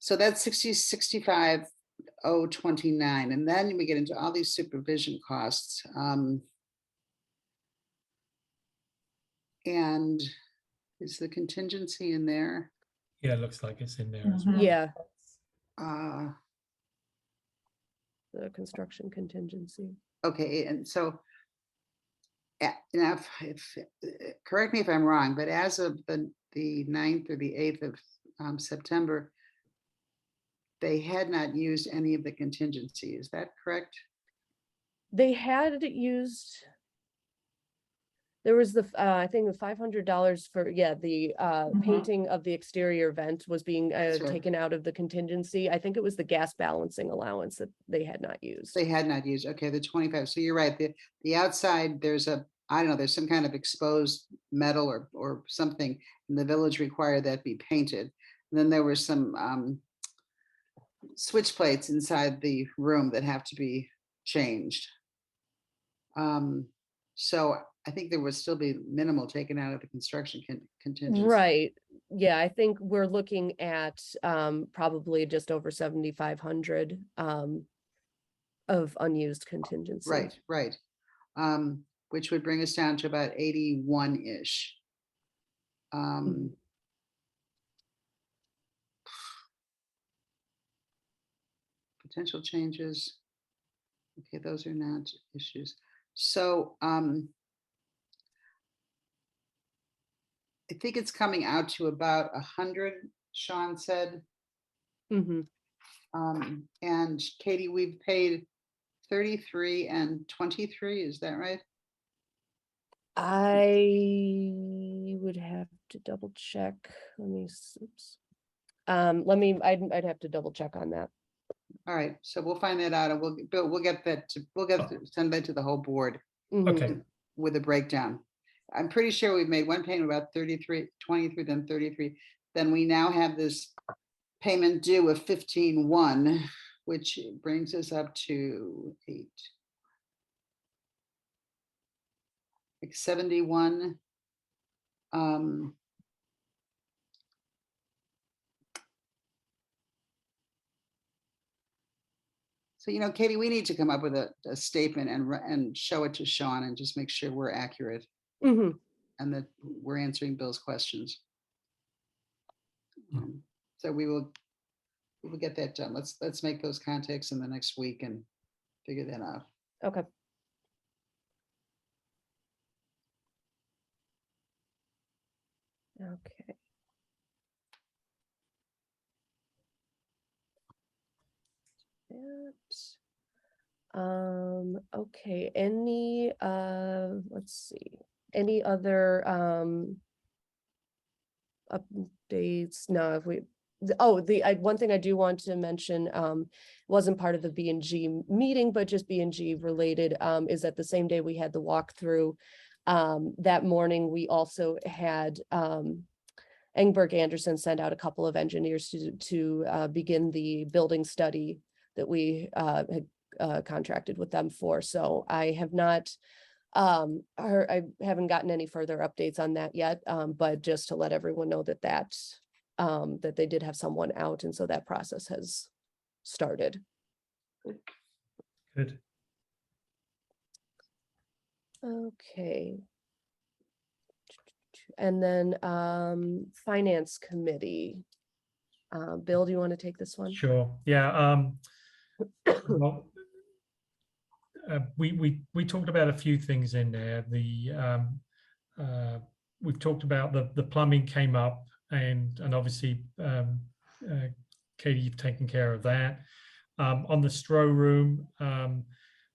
So that's 65,029. And then we get into all these supervision costs. And is the contingency in there? Yeah, it looks like it's in there as well. Yeah, Uh, the construction contingency. okay, and so now if correct me if I'm wrong, but as of the 9th or the 8th of September, they had not used any of the contingency. Is that correct? They had used. There was the, I think the $500 for, the painting of the exterior vent was being That's right. taken out of the contingency. I think it was the gas balancing allowance that they had not used. They had not used, okay, the 25. So you're right. The outside, there's I don't know, there's some kind of exposed metal or something, and the village required that be painted. And then there were some switch plates inside the room that have to be changed. So I think there would still be minimal taken out of the construction contingency. Right. Yeah, I think we're looking at probably just over 7,500 of unused contingency. Right. Which would bring us down to about 81-ish. Potential changes. Okay, those are not issues. So I think it's coming out to about 100, Sean said. Mm-hmm. And Katie, we've paid 33 and 23, is that right? I would have to double check. Oops. I'd have to double check on that. All right, so we'll find that out, and we'll get that send that to the whole board Mhm. Okay. with a breakdown. I'm pretty sure we've made one payment about 23, then 33. Then we now have this payment due of 15/1, which brings us up to 71. So, Katie, we need to come up with a statement and show it to Sean and just make sure we're accurate Mhm. and that we're answering Bill's questions. So we will get that done. Let's make those contacts in the next week and figure that out. Okay. Okay. Okay, let's see, any other, updates? No, if we, one thing I do want to mention, wasn't part of the B&G meeting, but just B&G related, is that the same day we had the walkthrough, that morning, we also had, Engberg Anderson sent out a couple of engineers to begin the building study that we had contracted with them for. So I have not I haven't gotten any further updates on that yet, but just to let everyone know that that they did have someone out, and so that process has started. Good. Okay. And then Finance Committee. Bill, do you want to take this one? Sure. Yeah. Well, we talked about a few things in there. We've talked about the plumbing came up, and obviously Katie, you've taken care of that. On the Stro room,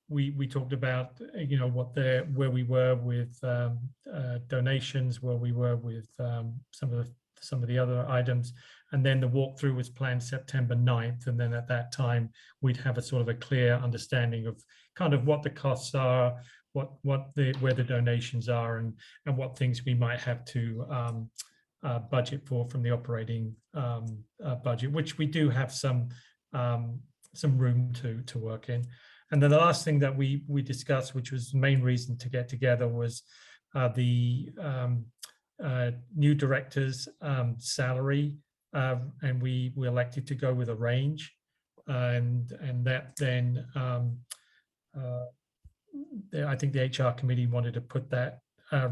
we talked about where we were with donations, where we were with some of the other items, and then the walkthrough was planned September 9th, and then at that time we'd have a sort of a clear understanding of kind of what the costs are, where the donations are, and what things we might have to budget for from the operating budget, which we do have some room to work in. And then the last thing that we discussed, which was the main reason to get together, was the new director's salary, and we elected to go with a range, and that then I think the HR committee wanted to put that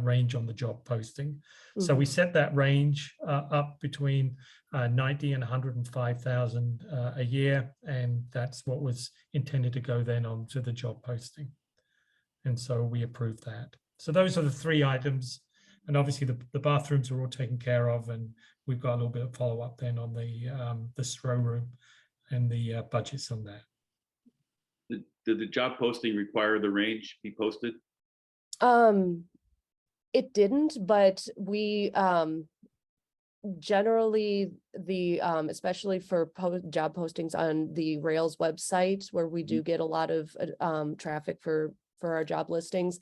range on the job posting. So we set that range up between 90 and 105,000 a year, and that's what was intended to go then on to the job posting. And so we approved that. So those are the three items, and obviously the bathrooms are all taken care of, and we've got a little bit of follow up then on the Stro room and the budgets on that. Did the job posting require the range be posted? It didn't, but we generally especially for job postings on the Rails website, where we do get a lot of traffic for our job listings,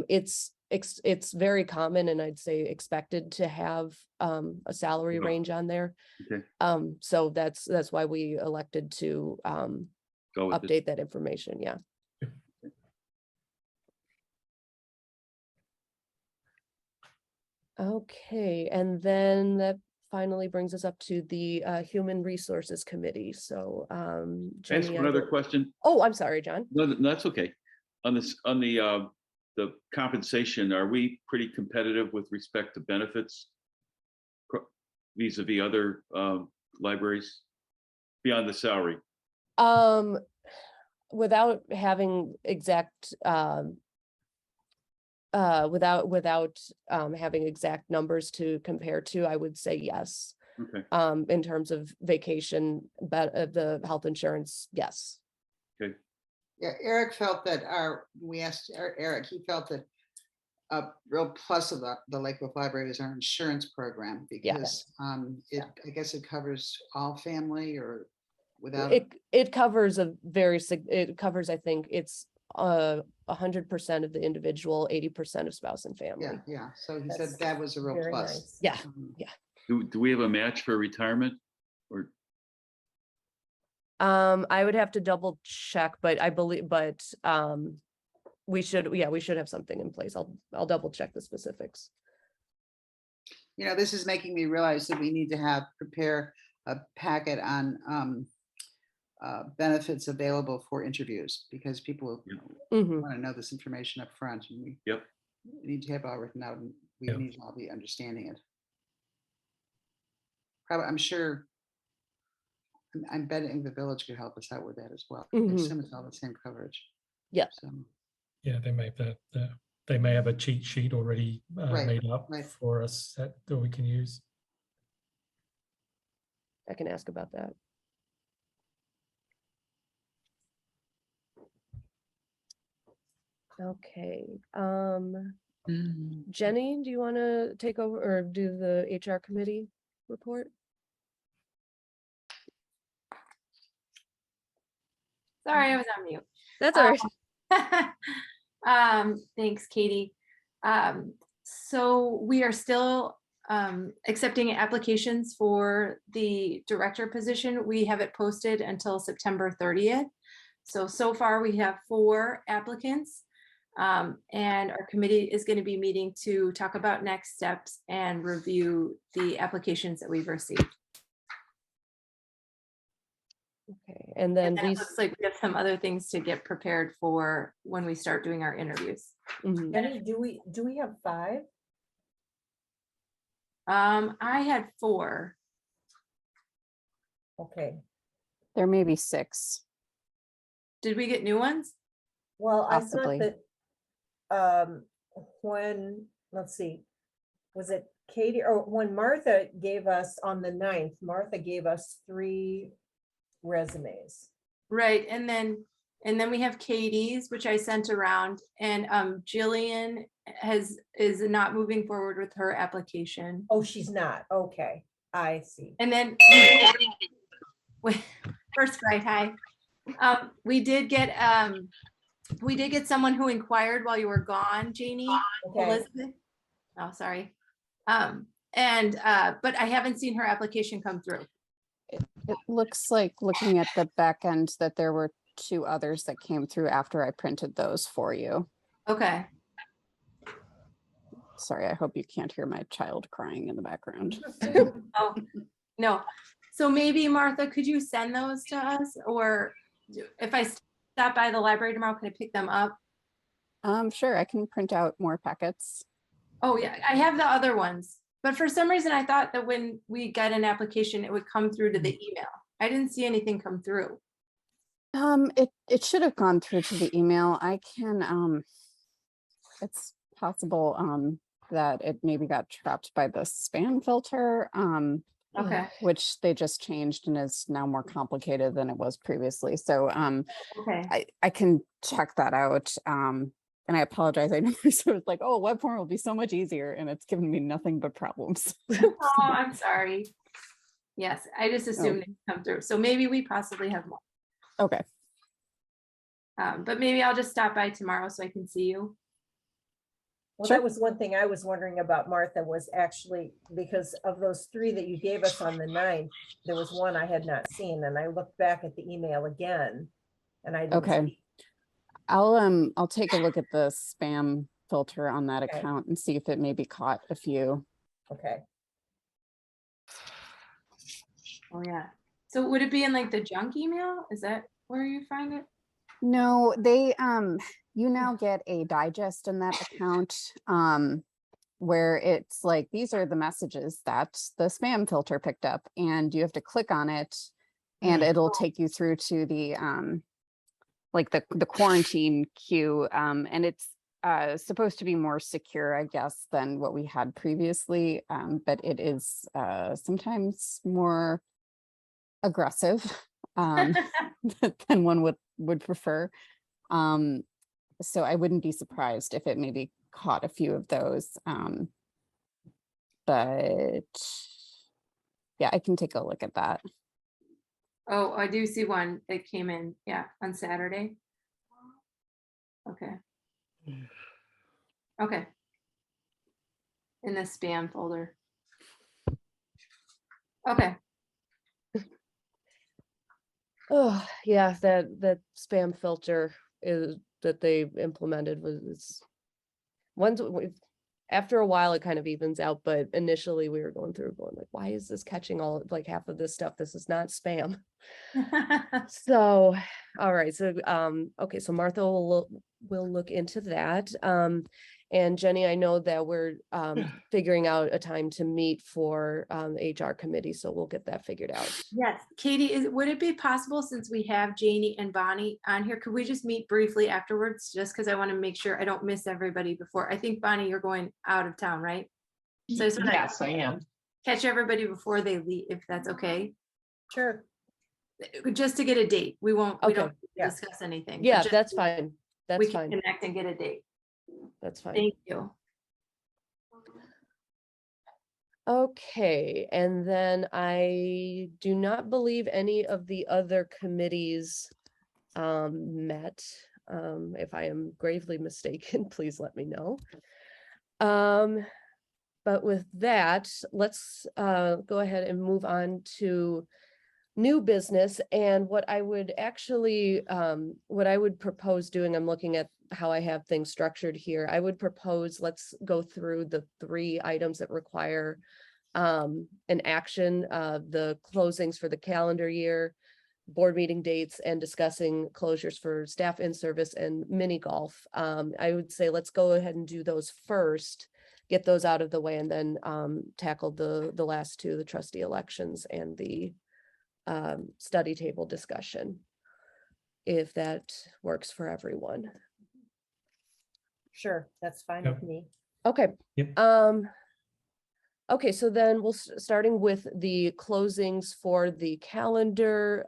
it's very common, and I'd say expected, to have a salary range on there. Okay. So that's why we elected to Go with update that information. Yeah. Okay, and then that finally brings us up to the Human Resources Committee. So Ask Jenny, one other question. Oh, I'm sorry, John. No, that's okay. On the compensation, are we pretty competitive with respect to benefits vis-a-vis other libraries beyond the salary? Without having exact having exact numbers to compare to, I would say yes. Okay. In terms of vacation, but the health insurance, yes. Okay. Yeah, Eric felt that we asked Eric, he felt that a real plus of the Lake Bluff Library is our insurance program, because I guess it covers all family, or without. It covers I think it's 100% of the individual, 80% of spouse and family. Yeah. So he said That's that was a real very plus. nice. Yeah. Do we have a match for retirement? Or I would have to double check, but I believe, we should have something in place. I'll double check the specifics. You know, this is making me realize that we need to prepare a packet on benefits available for interviews, because people Mhm. want to know this information up front, and we Yep. need to have it all written out, and we Yep. need to all be understanding it. Probably, I'm sure, I'm betting the village could help us out with that as well. I Mhm. assume it's all the same coverage. Yeah. So, Yeah, they may have they may have a cheat sheet already Right, made up right. for us that we can use. I can ask about that. Okay, Jenny, do you want to take over or do the HR committee report? Sorry, I was on mute. That's all right. Thanks, Katie. So we are still accepting applications for the director position. We have it posted until September 30th. So far we have 4 applicants. And our committee is going to be meeting to talk about next steps and review the applications that we've received. Okay, and then It looks like we have some other things to get prepared for when we start doing our interviews. Mhm. Jenny, do we have 5? I had 4. Okay, There may be 6. Did we get new ones? well, I thought Possibly. that when, let's see, was it Katie, or when Martha gave us on the 9th, Martha gave us 3 resumes. Right, and then we have Katie's, which I sent around, and Jillian is not moving forward with her application. Oh, she's not. Okay, I see. And then first right, hi. We did get someone who inquired while you were gone, Janie. Okay, Elizabeth. Oh, sorry. But I haven't seen her application come through. It looks like, looking at the back end, that there were 2 others that came through after I printed those for you. Okay. Sorry, I hope you can't hear my child crying in the background. Oh, no. So maybe Martha, could you send those to us? Or if I stop by the library tomorrow, can I pick them up? Sure, I can print out more packets. Oh yeah, I have the other ones. But for some reason, I thought that when we got an application, it would come through to the email. I didn't see anything come through. It should have gone through to the email. I can, it's possible that it maybe got trapped by the spam filter, Okay, which they just changed and is now more complicated than it was previously. So okay. I can check that out. And I apologize. I know I was like, oh, web form will be so much easier, and it's given me nothing but problems. Oh, I'm sorry. Yes, I just assumed it would come through. So maybe we possibly have more. Okay. But maybe I'll just stop by tomorrow so I can see you. well, Sure. that was one thing I was wondering about, Martha, was actually because of those 3 that you gave us on the 9th, there was one I had not seen, and I looked back at the email again, and I didn't Okay. see. I'll take a look at the spam filter on that Okay. account and see if it maybe caught a few. Okay, Oh yeah. So would it be in like the junk email? Is that where you find it? No, they you now get a digest in that account where it's like, these are the messages that the spam filter picked up, and you have to click on it and it'll take you through to the like the quarantine queue, and it's supposed to be more secure, I guess, than what we had previously, but it is sometimes more aggressive than one would prefer. So I wouldn't be surprised if it maybe caught a few of those. But yeah, I can take a look at that. Oh, I do see one that came in, yeah, on Saturday. Okay. Okay. In the spam folder. Okay. Oh, yeah, that spam filter is that they implemented was once after a while it kind of evens out, but initially we were going like, why is this catching all like half of this stuff? This is not spam. So, all right, so okay, so Martha will look into that. And Jenny, I know that we're figuring out a time to meet for HR committee, so we'll get that figured out. Yes, Katie, would it be possible, since we have Janie and Bonnie on here, could we just meet briefly afterwards? Just because I want to make sure I don't miss everybody before. I think, Bonnie, you're going out of town, right? So I just wanna Yes, I am. catch everybody before they leave, if that's okay. Sure. Just to get a date. We don't Yeah. discuss anything. but Yeah, just that's so fine. We That's can fine. connect and get a date. That's fine. Thank you. Okay, and then I do not believe any of the other committees met. If I am gravely mistaken, please let me know. But with that, let's go ahead and move on to new business. And what I would actually, what I would propose doing, I'm looking at how I have things structured here. I would propose, let's go through the 3 items that require an action, the closings for the calendar year, board meeting dates, and discussing closures for staff in service and mini golf. I would say let's go ahead and do those first, get those out of the way, and then tackle the last 2, the trustee elections and the study table discussion, if that works for everyone. Sure, that's fine Yep. with me. Okay. Yep. Okay, so then we'll starting with the closings for the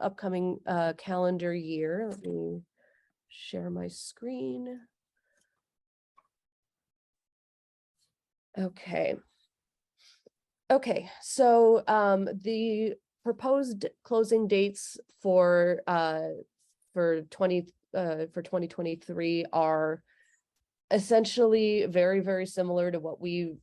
upcoming calendar year. Let me share my screen. Okay. Okay, so the proposed closing dates for 2023 are essentially very, very similar to what we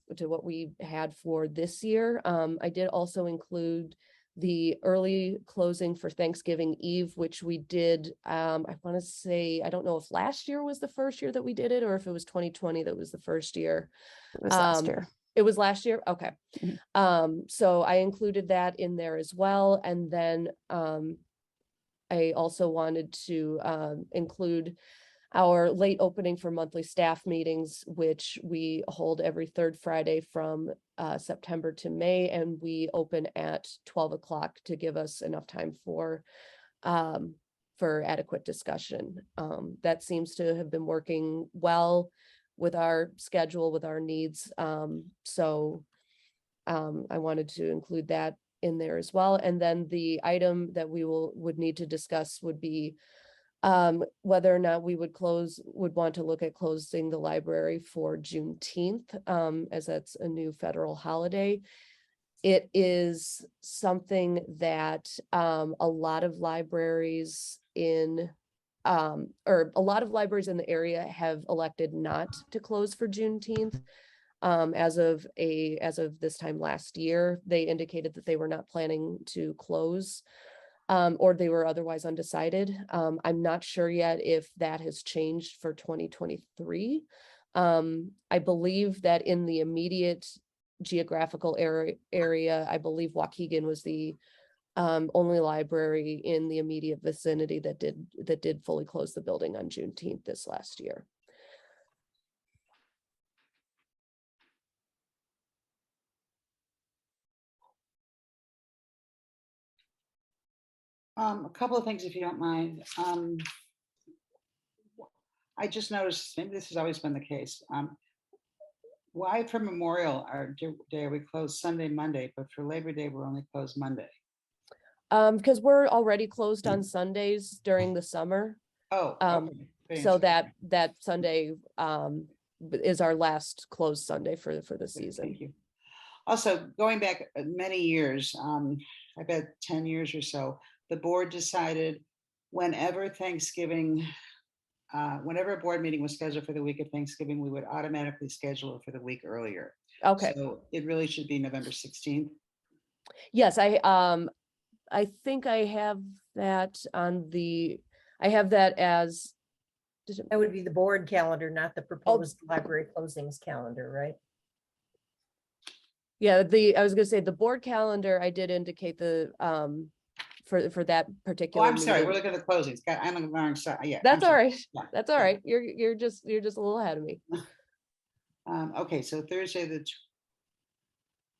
had for this year. I did also include the early closing for Thanksgiving Eve, which we did, I want to say, I don't know if last year was the first year that we did it, or if it was 2020 that was the first year. It was last year. It was last year? Okay. Mhm. So I included that in there as well. And then I also wanted to include our late opening for monthly staff meetings, which we hold every 3rd Friday from September to May, and we open at 12 o'clock to give us enough time for adequate discussion. That seems to have been working well with our schedule, with our needs. So I wanted to include that in there as well. And then the item that we would need to discuss would be whether or not we would want to look at closing the library for Juneteenth, as that's a new federal holiday. It is something that a lot of libraries in the area have elected not to close for Juneteenth. As of this time last year, they indicated that they were not planning to close, or they were otherwise undecided. I'm not sure yet if that has changed for 2023. I believe that in the immediate geographical area, I believe Waukegan was the only library in the immediate vicinity that did fully close the building on Juneteenth this last year. A couple of things, if you don't mind. I just noticed, maybe this has always been the case. Why for Memorial Day are we closed Sunday, Monday, but for Labor Day, we're only closed Monday? Because we're already closed on Sundays during the summer. Oh, okay. Good So answer. that Sunday is our last closed Sunday for the season. Thank you. Also, going back many years, I bet 10 years or so, the board decided whenever Thanksgiving whenever a board meeting was scheduled for the week of Thanksgiving, we would automatically schedule it for the week earlier. Okay, So it really should be November 16th. yes, I think I have that on I have that as. That would be the board calendar, not the proposed library closings calendar, right? Yeah, I was gonna say the board calendar, I did indicate the, for that Oh, particular I'm sorry, we're meeting. looking at the closings. I'm on the wrong side. Yeah. That's I'm all sorry. right. Yeah, That's all yeah. right. You're just a little ahead of me. Okay, so Thursday,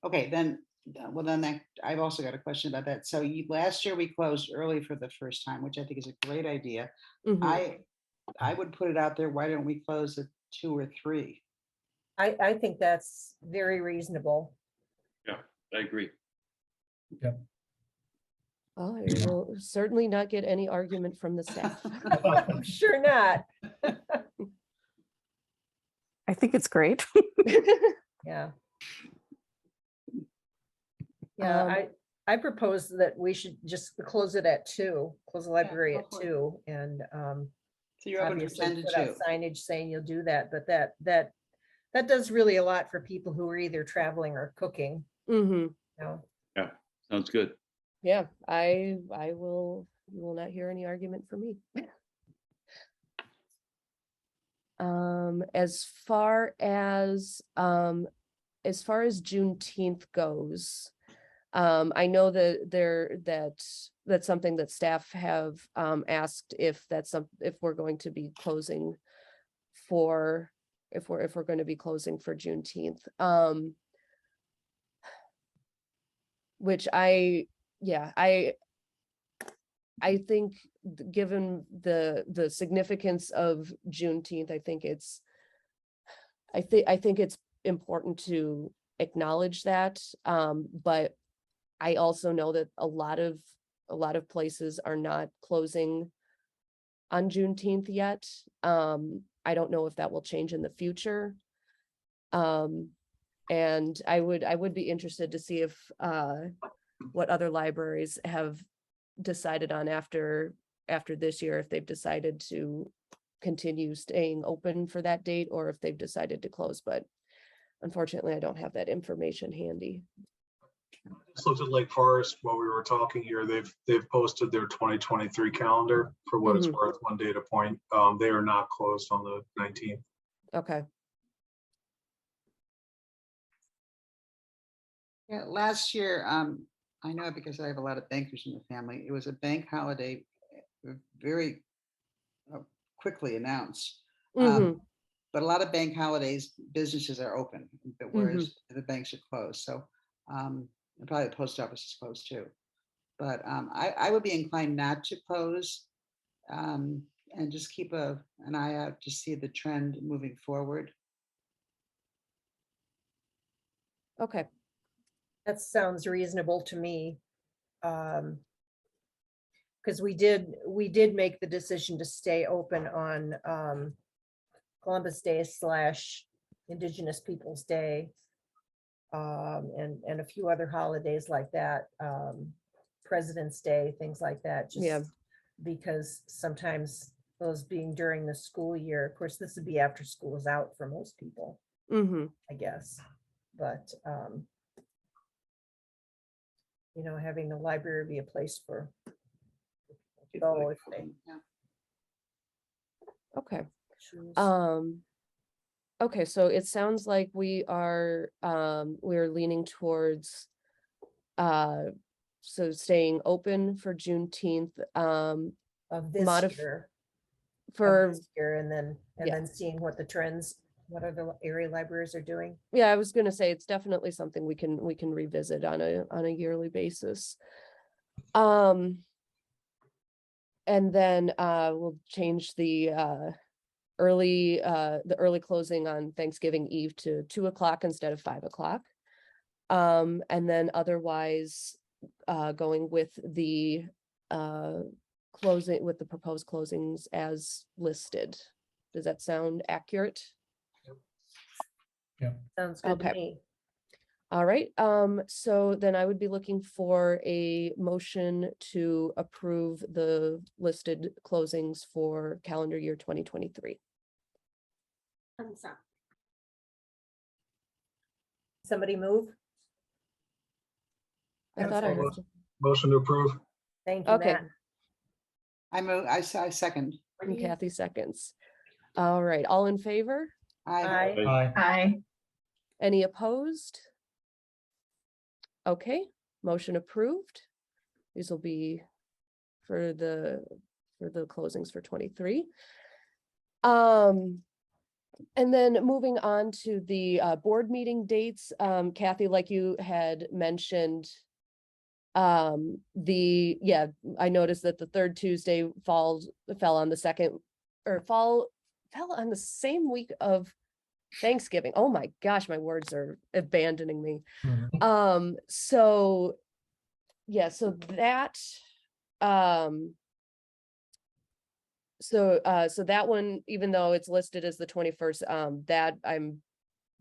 okay, then, well, then that, I've also got a question about that. So last year we closed early for the first time, which I think is a great idea. Mhm. I would put it out there, why don't we close at 2 or 3? I think that's very reasonable. Yeah, I agree. Oh, I will certainly not get any argument from the staff. I'm sure not. I think it's great. Yeah. Yeah, Um, I propose that we should just close it at 2, close the library go at for it. 2, and So you're open from obviously 10 to put out 2. signage saying you'll do that, but that does really a lot for people who are either traveling or cooking, mhm. you know. Sounds good. Yeah, I will, you will not hear any argument from me. As far as Juneteenth goes, I know that that's something that staff have asked if if we're going to be closing if we're going to be closing for Juneteenth. Which I think given the significance of Juneteenth, I think it's important to acknowledge that. But I also know that a lot of places are not closing on Juneteenth yet. I don't know if that will change in the future. And I would be interested to see if what other libraries have decided on after this year, if they've decided to continue staying open for that date or if they've decided to close, but unfortunately I don't have that information handy. Just looked at Lake Forest while we were talking here. They've posted their 2023 calendar for what it's worth. One data point. They are not closed on the 19th. Okay. Yeah, last year, I know it because I have a lot of bankers in the family. It was a bank holiday, very quickly announced. But a lot of bank holidays, businesses are open, but whereas the banks are closed. So and probably the post office is closed too. But I would be inclined not to close and just keep an eye out to see the trend moving forward. Okay. That sounds reasonable to me. Because we did make the decision to stay open on Columbus Day / Indigenous Peoples Day. And a few other holidays like that, President's Day, things like that, just because sometimes those being during the school year, of course, this would be after school is out for most people, I guess, but you know, having the library be a place for people to go if they Okay. choose. Okay, so it sounds like we're leaning towards so staying open for Juneteenth, Of this year. for Of this year, and then seeing what the trends, what other area libraries are doing. yeah, I was gonna say it's definitely something we can revisit on a yearly basis. And then we'll change the early closing on Thanksgiving Eve to 2 o'clock instead of 5 o'clock. And then otherwise going with the proposed closings as listed. Does that sound accurate? Yeah. Sounds good to Okay. me. All right, so then I would be looking for a motion to approve the listed closings for calendar year 2023. Somebody move. I thought I heard. Motion to approve. Thank you, Okay. Matt. I second. And Kathy seconds. All right, all in favor? Aye. Aye. Aye. Any opposed? Okay, motion approved. These will be for the closings for 23. And then moving on to the board meeting dates, Kathy, like you had mentioned, I noticed that the third Tuesday fell on the second, or fell on the same week of Thanksgiving. Oh my gosh, my words are abandoning me. Mhm. So that so that one, even though it's listed as the 21st,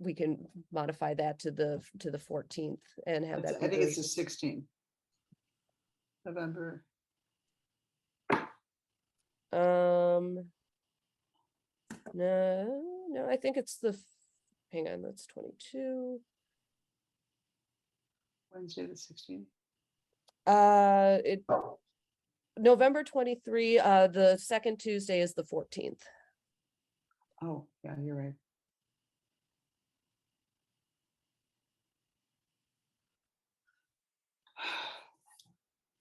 we can modify that to the 14th and have I that. think it's the 16th. November. No, I think it's hang on, that's 22. Wednesday, the 16th. November 23, the second Tuesday is the 14th. Oh, yeah, you're right.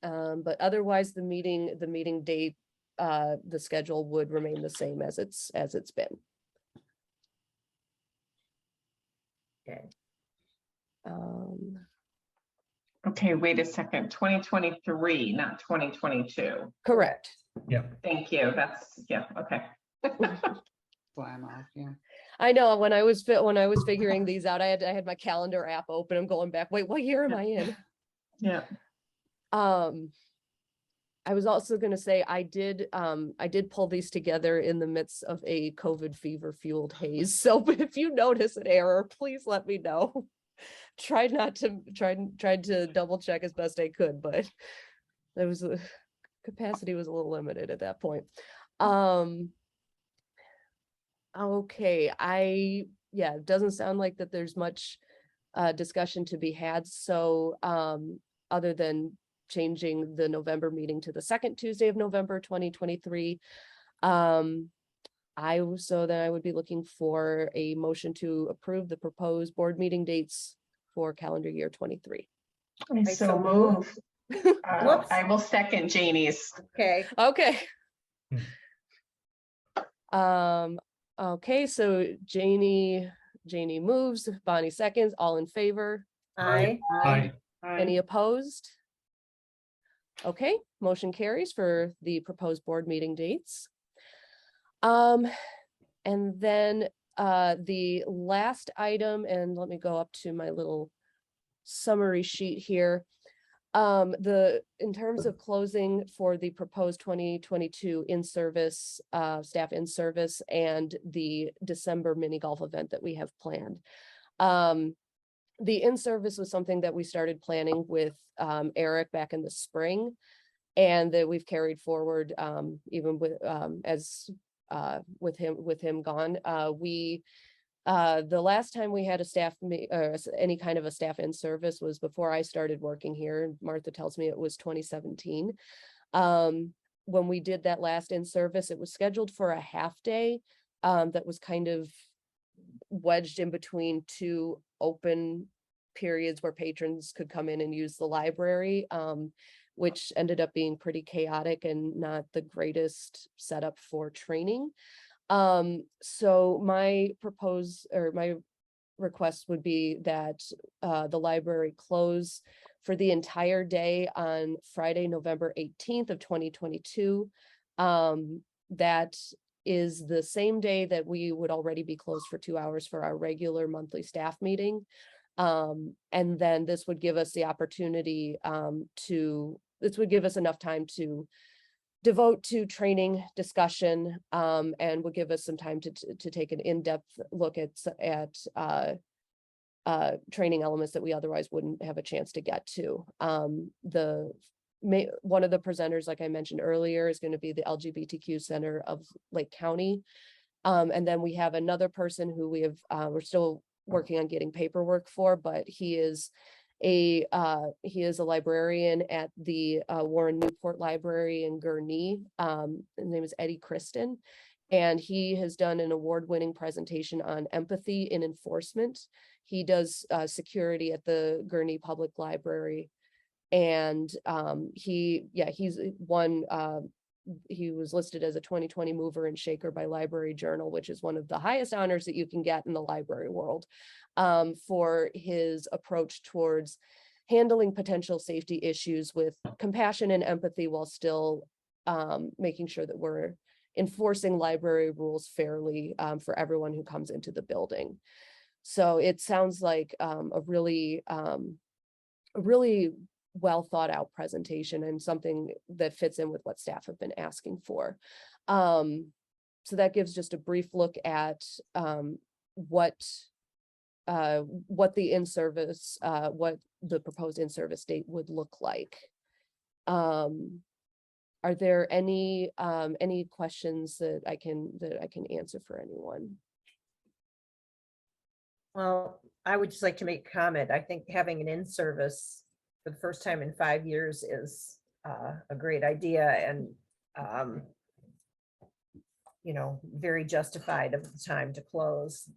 But otherwise the meeting date, the schedule would remain the same as it's been. Okay. Okay, wait a second, 2023, not 2022. Correct. Yeah. Thank you. That's, yeah, okay. Why I'm off, yeah. I know when I was figuring these out, I had my calendar app open. I'm going back. Wait, what year am I in? Yeah. I was also going to say I did pull these together in the midst of a COVID fever fueled haze. So if you notice an error, please let me know. Tried to double check as best I could, but there was capacity was a little limited at that point. Okay, it doesn't sound like that there's much discussion to be had. So other than changing the November meeting to the second Tuesday of November 2023, I would be looking for a motion to approve the proposed board meeting dates for calendar year 23. I so move. I will second Janie's. Okay. Okay. Okay, so Janie moves, Bonnie seconds, all in favor? Aye. Aye. Any opposed? Okay, motion carries for the proposed board meeting dates. And then the last item, and let me go up to my little summary sheet here. In terms of closing for the proposed 2022 in-service, staff in-service and the December mini golf event that we have planned. The in-service was something that we started planning with Eric back in the spring, and that we've carried forward even with him gone. The last time we had any kind of a staff in service was before I started working here. Martha tells me it was 2017. When we did that last in service, it was scheduled for a half day that was kind of wedged in between two open periods where patrons could come in and use the library, which ended up being pretty chaotic and not the greatest setup for training. So my request would be that the library close for the entire day on Friday, November 18th of 2022. That is the same day that we would already be closed for 2 hours for our regular monthly staff meeting. And then this would give us the opportunity this would give us enough time to devote to training discussion, and would give us some time to take an in-depth look at training elements that we otherwise wouldn't have a chance to get to. One of the presenters, like I mentioned earlier, is going to be the LGBTQ Center of Lake County. And then we have another person who we're still working on getting paperwork for, but he is a librarian at the Warren Newport Library in Gurnee. His name is Eddie Kristen, and he has done an award-winning presentation on empathy in enforcement. He does security at the Gurnee Public Library, and he's won. He was listed as a 2020 mover and shaker by Library Journal, which is one of the highest honors that you can get in the library world, for his approach towards handling potential safety issues with compassion and empathy, while still making sure that we're enforcing library rules fairly for everyone who comes into the building. So it sounds like a really well thought out presentation, and something that fits in with what staff have been asking for. So that gives just a brief look at what the in-service, what the proposed in-service date would look like. Are there any questions that I can answer for anyone? Well, I would just like to make a comment. I think having an in-service for the first time in 5 years is a great idea, and very justified of the time to close.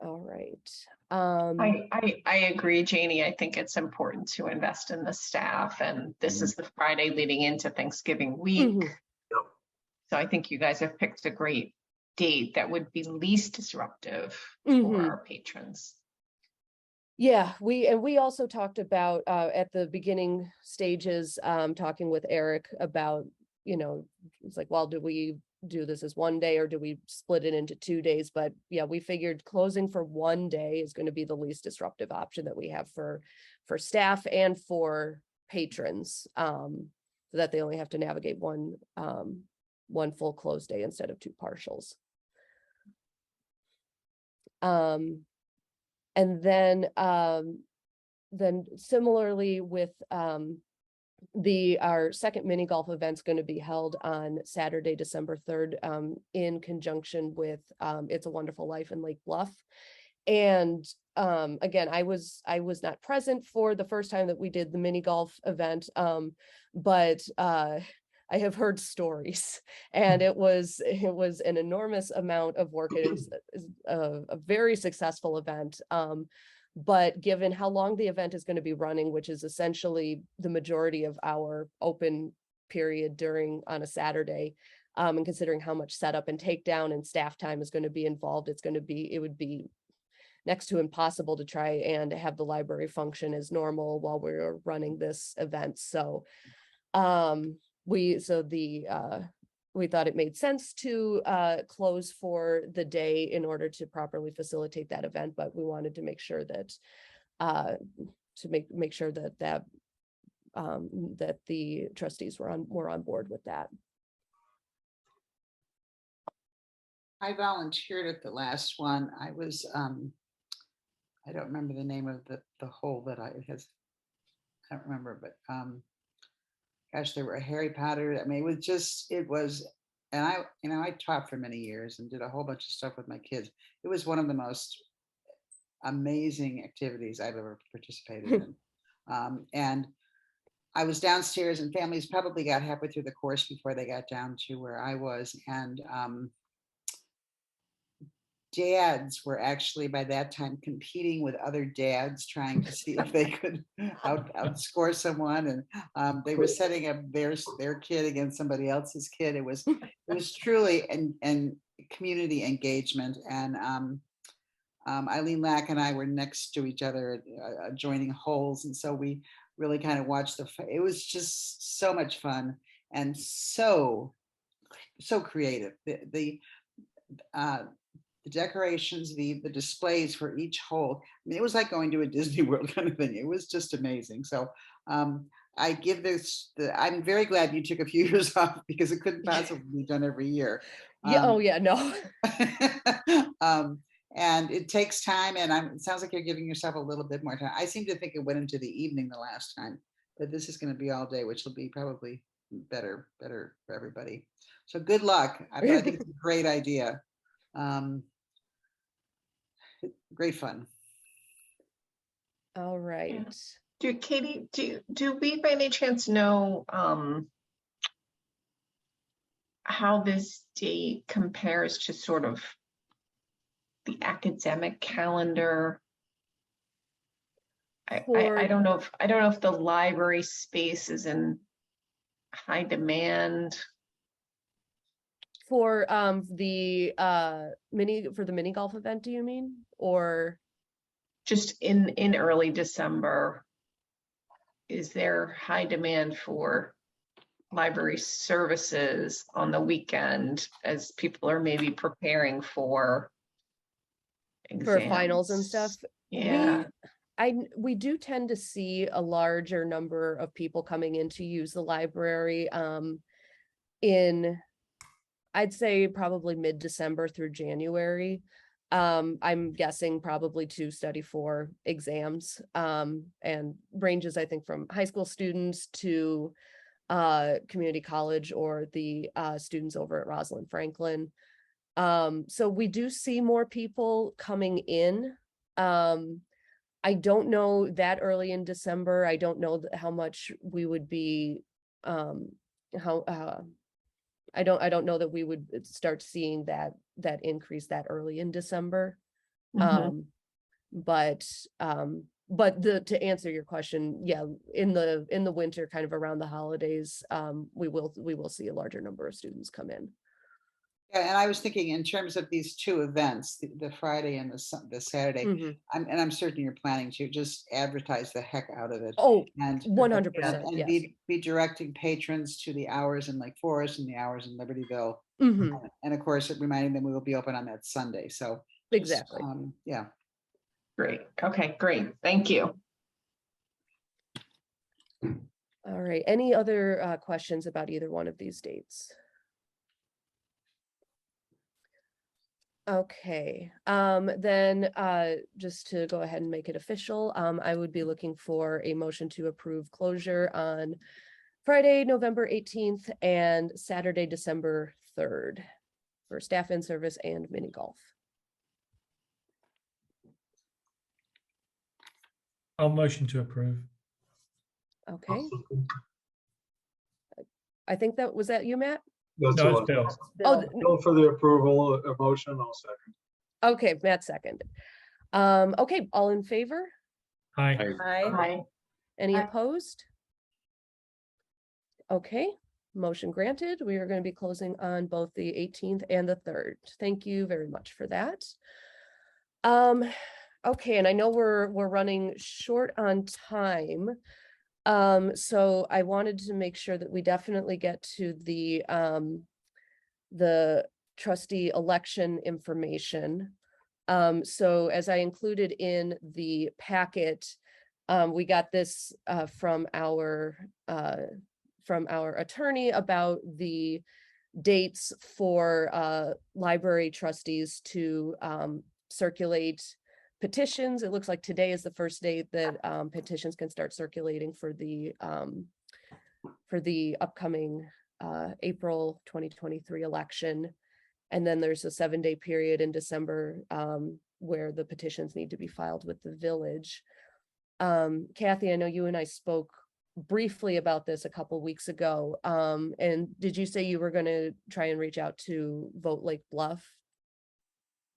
All right. I agree, Janie. I think it's important to invest in the staff, and this is the Friday leading into Thanksgiving week. So I think you guys have picked a great date that would be least disruptive for our patrons. Yeah, we also talked about at the beginning stages, talking with Eric about, it's like, well, do we do this as one day or do we split it into 2 days? But yeah, we figured closing for one day is going to be the least disruptive option that we have for staff and for patrons, so that they only have to navigate one full close day instead of 2 partials. And then similarly with our second mini golf event's going to be held on Saturday, December 3rd, in conjunction with It's a Wonderful Life in Lake Bluff. And again, I was not present for the first time that we did the mini golf event, but I have heard stories, and it was an enormous amount of work. It was a very successful event. But given how long the event is going to be running, which is essentially the majority of our open period on a Saturday, and considering how much setup and takedown and staff time is going to be involved, it would be next to impossible to try and have the library function as normal while we're running this event. So we thought it made sense to close for the day in order to properly facilitate that event, but we wanted to make sure that that the trustees were on board with that. I volunteered at the last one. I was I don't remember the name of the hole that I don't remember, but gosh, there were Harry Potter. I mean, and I taught for many years and did a whole bunch of stuff with my kids. It was one of the most amazing activities I've ever participated in. And I was downstairs, and families probably got halfway through the course before they got down to where I was. And dads were actually by that time competing with other dads, trying to see if they could outscore someone, and they were setting up their kid against somebody else's kid. It was truly and community engagement. And Eileen Lack and I were next to each other, joining holes, and so we really kind of watched it was just so much fun and so creative. the decorations, the displays for each hole. I mean, it was like going to a Disney World kind of thing. It was just amazing. So I give this, I'm very glad you took a few years off because it couldn't possibly be done every year. Yeah, oh yeah, no. And it takes time, and it sounds like you're giving yourself a little bit more time. I seem to think it went into the evening the last time, but this is going to be all day, which will be probably better for everybody. So good luck. I think it's a great idea. Great fun. All right. Katie, do we by any chance know how this date compares to sort of the academic calendar? I don't know if the library space is in high demand For the mini golf event, do you mean? Or just in early December. Is there high demand for library services on the weekend as people are maybe preparing for exams? finals and stuff? Yeah. We do tend to see a larger number of people coming in to use the library in, I'd say probably mid-December through January. I'm guessing probably to study for exams, and ranges, I think, from high school students to community college or the students over at Rosalind Franklin. So we do see more people coming in. I don't know that early in December. I don't know how much we would be, I don't know that we would start seeing that increase that early in December. Mhm. But to answer your question, yeah, in the winter, kind of around the holidays, we will see a larger number of students come in. Yeah, and I was thinking in terms of these two events, the Friday and the Saturday, Mhm. I'm certain you're planning to just advertise the heck out of it. Oh, And 100%, and yes. be directing patrons to the hours in Lake Forest and the hours in Libertyville. Mhm. And of course, reminding them we will be open on that Sunday. So Exactly. yeah. Great. Okay, great. Thank you. All right. Any other questions about either one of these dates? Okay, then just to go ahead and make it official, I would be looking for a motion to approve closure on Friday, November 18th and Saturday, December 3rd for staff in service and mini golf. I'll motion to approve. Okay, I think was that you, Matt? That's No, what it's Bill. Oh, Bill for the approval of motion, I'll second. okay, Matt second. Okay, all in favor? Hi. Hi. Any Aye. opposed? Okay, motion granted. We are going to be closing on both the 18th and the 3rd. Thank you very much for that. Okay, and I know we're running short on time. So I wanted to make sure that we definitely get to the trustee election information. So as I included in the packet, we got this from our attorney about the dates for library trustees to upcoming petitions. It looks like today is the first day that petitions can start circulating for the upcoming April 2023 election. And then there's a 7-day period in December where the petitions need to be filed with the village. Kathy, I know you and I spoke briefly about this a couple weeks ago. And did you say you were going to try and reach out to Vote Lake Bluff?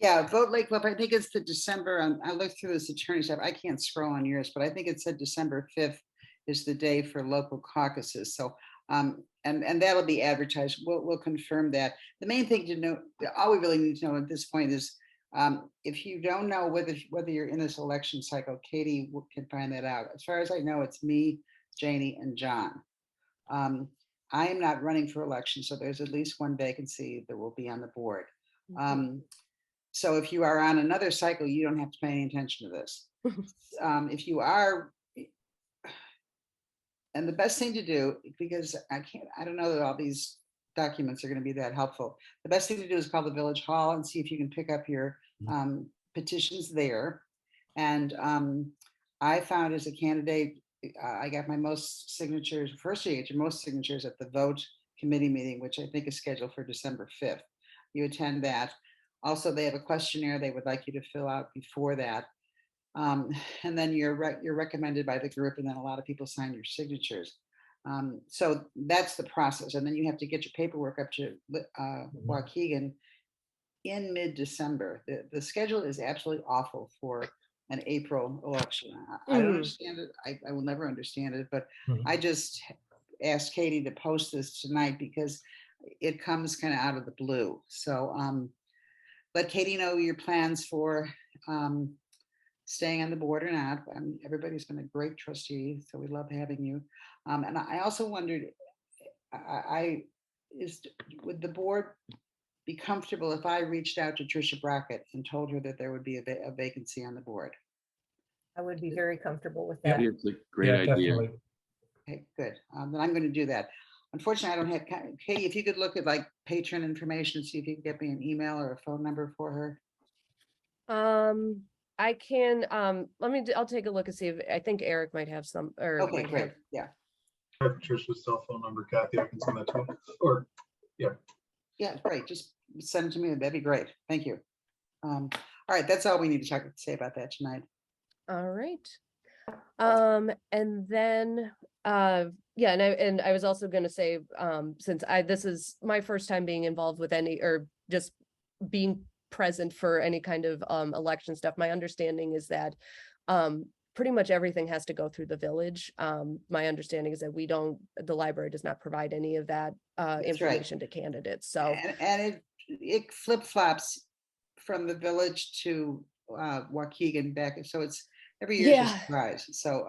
Yeah, Vote Lake Bluff, I think it's the December, I looked through this attorney stuff, I can't scroll on yours, but I think it said December 5th is the day for local caucuses. So, and that'll be advertised. We'll confirm that. The main thing to know, all we really need to know at this point is, if you don't know whether you're in this election cycle, Katie can find that out. As far as I know, it's me, Janie, and John. I am not running for election, so there's at least one vacancy that will be on the board. So if you are on another cycle, you don't have to pay any attention to this. If you are, and the best thing to do, because I don't know that all these documents are going to be that helpful. The best thing to do is call the village hall and see if you can pick up your petitions there. And I found as a candidate, I got my most signatures, first you get your most signatures at the vote committee meeting, which I think is scheduled for December 5th. You attend that. Also, they have a questionnaire they would like you to fill out before that. And then you're recommended by the group, and then a lot of people sign your signatures. So that's the process. And then you have to get your paperwork up to Waukegan in mid-December. The schedule is absolutely awful for an April election. I don't understand it. I will never understand it, but I just asked Katie to post this tonight because it comes kind of out of the blue. So let Katie know your plans for staying on the board or not. I mean, everybody's been a great trustee, so we love having you. And I also wondered, would the board be comfortable if I reached out to Tricia Brackett and told her that there would be a vacancy on the board? I would be very comfortable with Yeah. that. It's a great idea. Definitely. Okay, good. Then I'm going to do that. Unfortunately, I don't have, Katie, if you could look at like patron information, see if you can get me an email or a phone number for her. I can, I'll take a look and see if, I think Eric might have some, or Okay, might great. have. Yeah. I have Tricia's cell phone number, Kathy. I can send that to you. Or, yeah. Yeah, great. Just send it to me. That'd be great. Thank you. All right, that's all we need to say about that tonight. All right. And then, yeah, and I was also going to say, since this is my first time being involved with any, or just being present for any kind of election stuff, my understanding is that pretty much everything has to go through the village. My understanding is that the library does not provide any of that information to candidates. So and it flip-flops from the village to Waukegan back, so it's every year is a surprise. So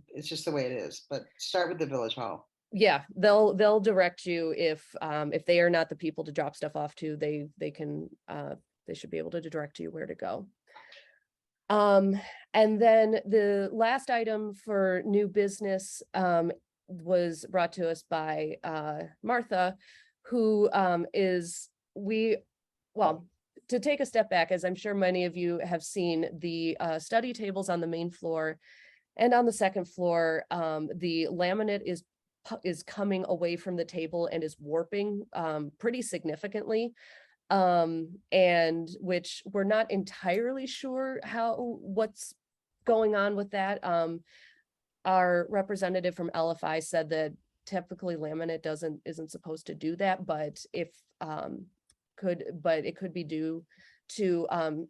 it's just the way it is. But start with the village hall. Yeah, they'll direct you if they are not the people to drop stuff off to, they should be able to direct you where to go. And then the last item for new business was brought to us by Martha, who to take a step back, as I'm sure many of you have seen, the study tables on the main floor and on the second floor, the laminate is coming away from the table and is warping pretty significantly, and which we're not entirely sure what's going on with that. Our representative from LFI said that typically laminate isn't supposed to do that, but it could be due to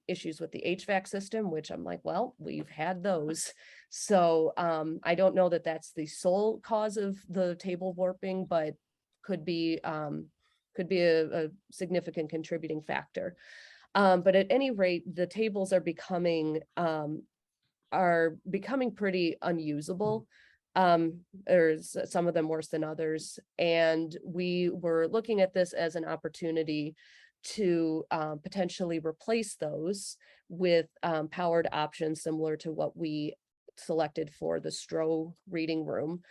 issues with the HVAC system, which I'm like, well, we've had those. So I don't know that that's the sole cause of the table warping, but could be a significant contributing factor. But at any rate, the tables are becoming pretty unusable, or some of them worse than others. And we were looking at this as an opportunity to potentially replace those with powered options similar to what we selected for the Stroh reading room.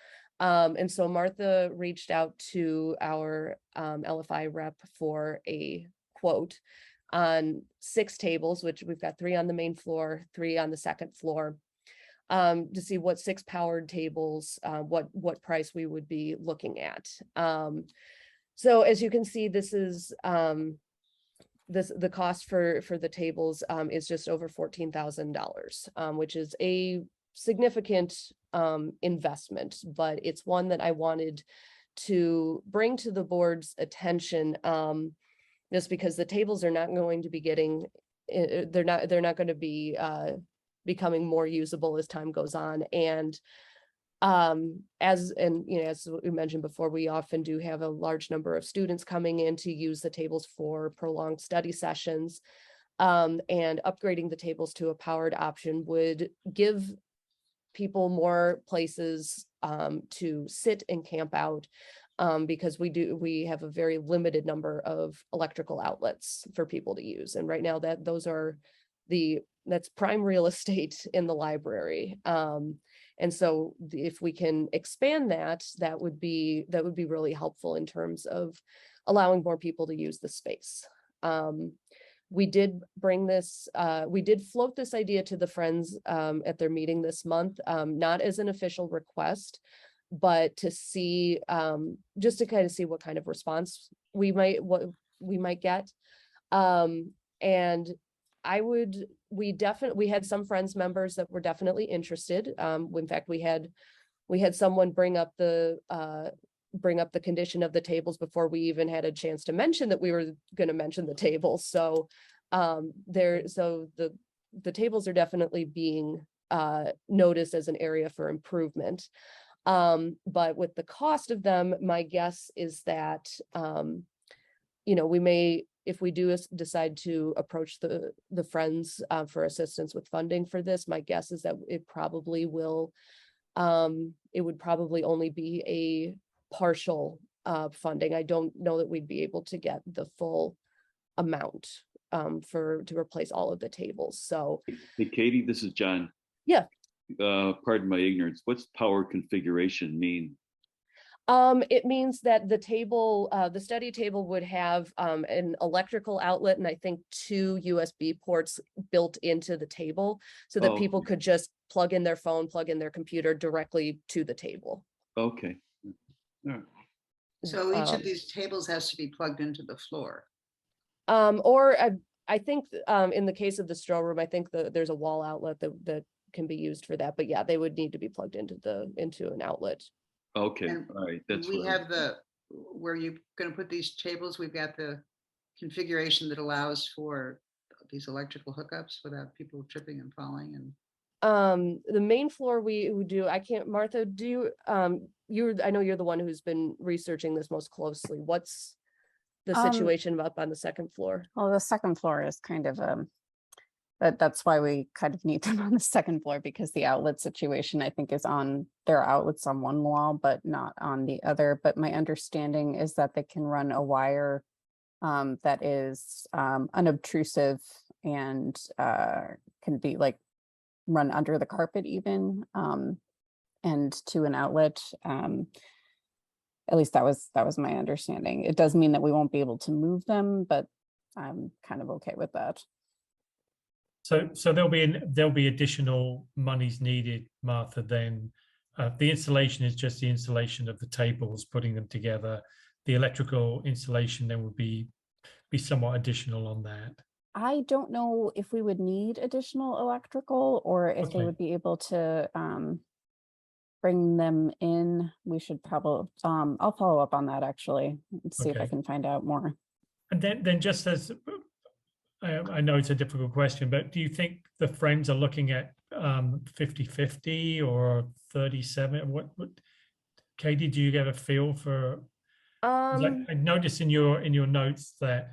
And so Martha reached out to our LFI rep for a quote on 6 tables, which we've got 3 on the main floor, 3 on the second floor, to see what 6 powered tables, what price we would be looking at. So as you can see, this is the cost for the tables is just over $14,000, which is a significant investment, but it's one that I wanted to bring to the board's attention, just because the tables are not going to be they're not going to be becoming more usable as time goes on. And as we mentioned before, we often do have a large number of students coming in to use the tables for prolonged study sessions, and upgrading the tables to a powered option would give people more places to sit and camp out, because we have a very limited number of electrical outlets for people to use. And right now that's prime real estate in the library. And so if we can expand that would be really helpful in terms of allowing more people to use the space. We did float this idea to the Friends at their meeting this month, not as an official request, but to see, just to kind of see what kind of response we might get. And we had some Friends members that were definitely interested. In fact, we had someone bring up the condition of the tables before we even had a chance to mention that we were going to mention the tables. So the tables are definitely being noticed as an area for improvement. But with the cost of them, my guess is that, we may, if we do decide to approach the Friends for assistance with funding for this, my guess is that it would probably only be a partial funding. I don't know that we'd be able to get the full amount to replace all of the tables. So, Hey, Katie, this is John. Yeah. Pardon my ignorance. What's power configuration mean? It means that the study table would have an electrical outlet and I think 2 USB ports built into the table so that people could just plug in their phone, plug in their computer directly to the table. Okay. All right. So each of these tables has to be plugged into the floor. Or I think in the case of the Stroh room, I think there's a wall outlet that can be used for that. But yeah, they would need to be plugged into an outlet. Okay, And all right. That's we have where you're going to put these tables. We've got the configuration that allows for these electrical hookups without people tripping and falling. And the main floor we do. I can't. Martha, do you? I know you're the one who's been researching this most closely. What's the situation up on the second floor? Well, the second floor is kind of that's why we kind of need them on the second floor, because the outlet situation, I think, is on there are outlets on one wall, but not on the other. But my understanding is that they can run a wire that is unobtrusive and can be like run under the carpet even, and to an outlet. At least that was my understanding. It does mean that we won't be able to move them, but I'm kind of okay with that. So there'll be additional monies needed, Martha. Then the installation is just the installation of the tables, putting them together. The electrical installation then would be somewhat additional on that. I don't know if we would need additional electrical or if they would be able to bring them in. We should probably, I'll follow up on that actually and see if I can find out more. And then just as, I know it's a difficult question, but do you think the Friends are looking at 50-50 or 37? What Katie, do you get a feel for? I noticed in your notes that,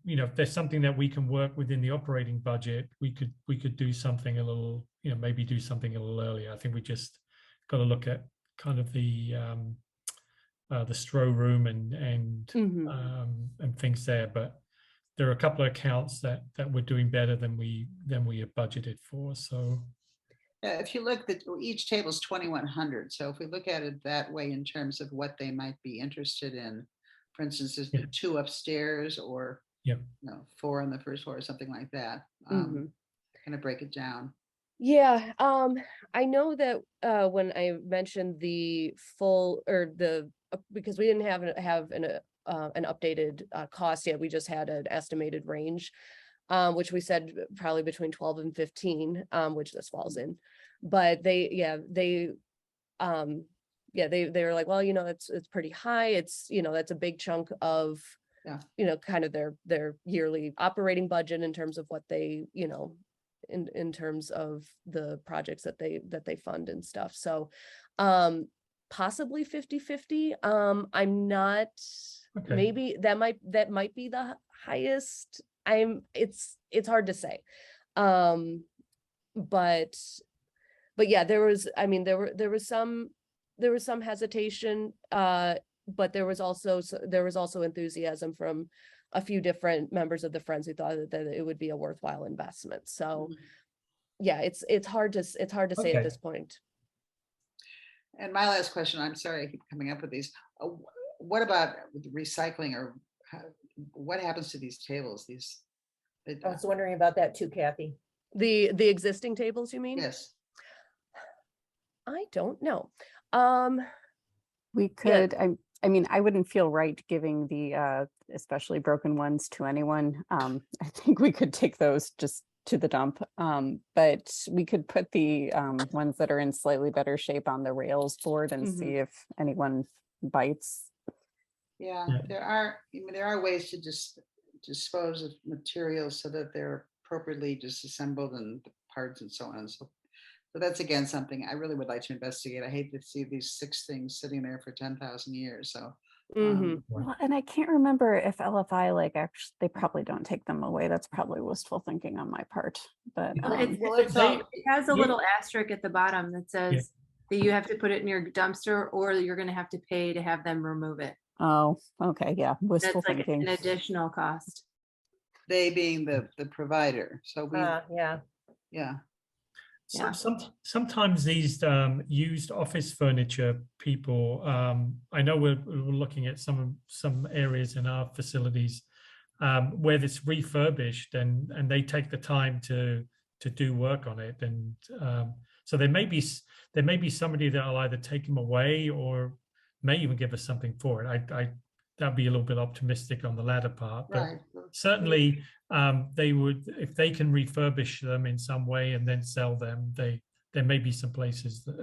if there's something that we can work within the operating budget, we could do something a little, maybe do something a little earlier. I think we just got to look at kind of the Stroh room and things there, but there are a couple of accounts that we're doing better than we have budgeted for. So if you look at each table is 2,100. So if we look at it that way in terms of what they might be interested in, for instance, is the 2 upstairs or 4 on the first floor or something like that. Kind of break it down. Yeah, I know that when I mentioned the full because we didn't have an updated cost yet, we just had an estimated range, which we said probably between 12 and 15, which this falls in. But they were like, well, it's pretty high. It's that's a big chunk of kind of their yearly operating budget in terms of what they in terms of the projects that they fund and stuff. So possibly 50-50. I'm not, maybe that might be the highest. It's hard to say. But yeah, there was some hesitation but there was also enthusiasm from a few different members of the Friends who thought that it would be a worthwhile investment. So yeah, it's hard to say Okay. at this point. And my last question, I'm sorry, I keep coming up with these. What about with recycling, or what happens to these tables? I was wondering about that too, Kathy. The existing tables, you mean? Yes. I don't know. We could, I mean, I wouldn't feel right giving the especially broken ones to anyone. I think we could take those just to the dump. But we could put the ones that are in slightly better shape on the rails board and see if anyone bites. Yeah, Yeah. there are ways to just dispose of materials so that they're appropriately disassembled and parts and so on and so. So that's again something I really would like to investigate. I hate to see these 6 things sitting there for 10,000 years. So Well, and I can't remember if LFI actually, they probably don't take them away. That's probably wistful thinking on my part. But It has a little asterisk at the bottom that says that you have to put it in your dumpster, or you're going to have to pay to have them remove it. oh, okay, yeah, wistful That's like thinking. an additional cost. they being the provider. So we, Yeah. yeah. Sometimes these used office furniture people, I know we're looking at some areas in our facilities where it's refurbished and they take the time to do work on it, and so there may be somebody that will either take them away or may even give us something for it. That'd be a little bit optimistic on the latter part, but Right. certainly they would, if they can refurbish them in some way and then sell them, there may be some places that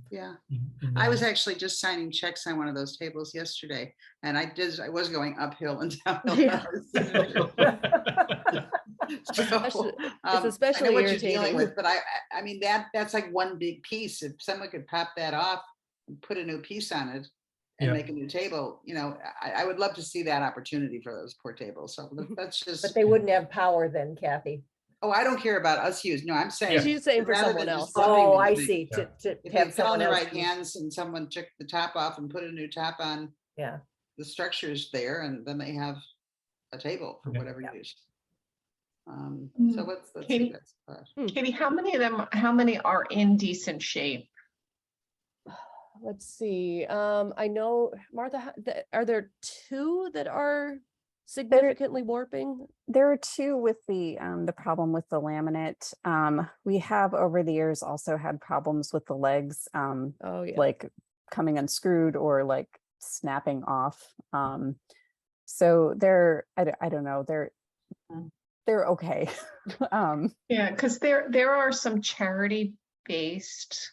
Yeah. in I was actually just signing checks on one of those tables yesterday, and I was going uphill and downhill. Yeah. So, It's especially I know what irritating. you're dealing with, but I mean that's like one big piece. If someone could pop that off and put a new piece on it and make a new table, I would love to see that opportunity for those poor tables. So that's just. But they wouldn't have power then, Kathy. Oh, I don't care about us used. No, I'm saying. She's saying for rather someone than else. just dumping Oh, these I things, see. To if have they fell in someone the else. right hands and someone took the top off and put a new top on, Yeah. the structure's there, and then they have a table for Yeah. whatever use. So let's Katie, see that. Katie, how many are in decent shape? Let's see. I know, Martha, are there 2 that are significantly warping? There are 2 with the problem with the laminate. We have over the years also had problems with the legs, Oh yeah. like coming unscrewed or like snapping off. So I don't know, they're okay. Yeah, because there are some charity-based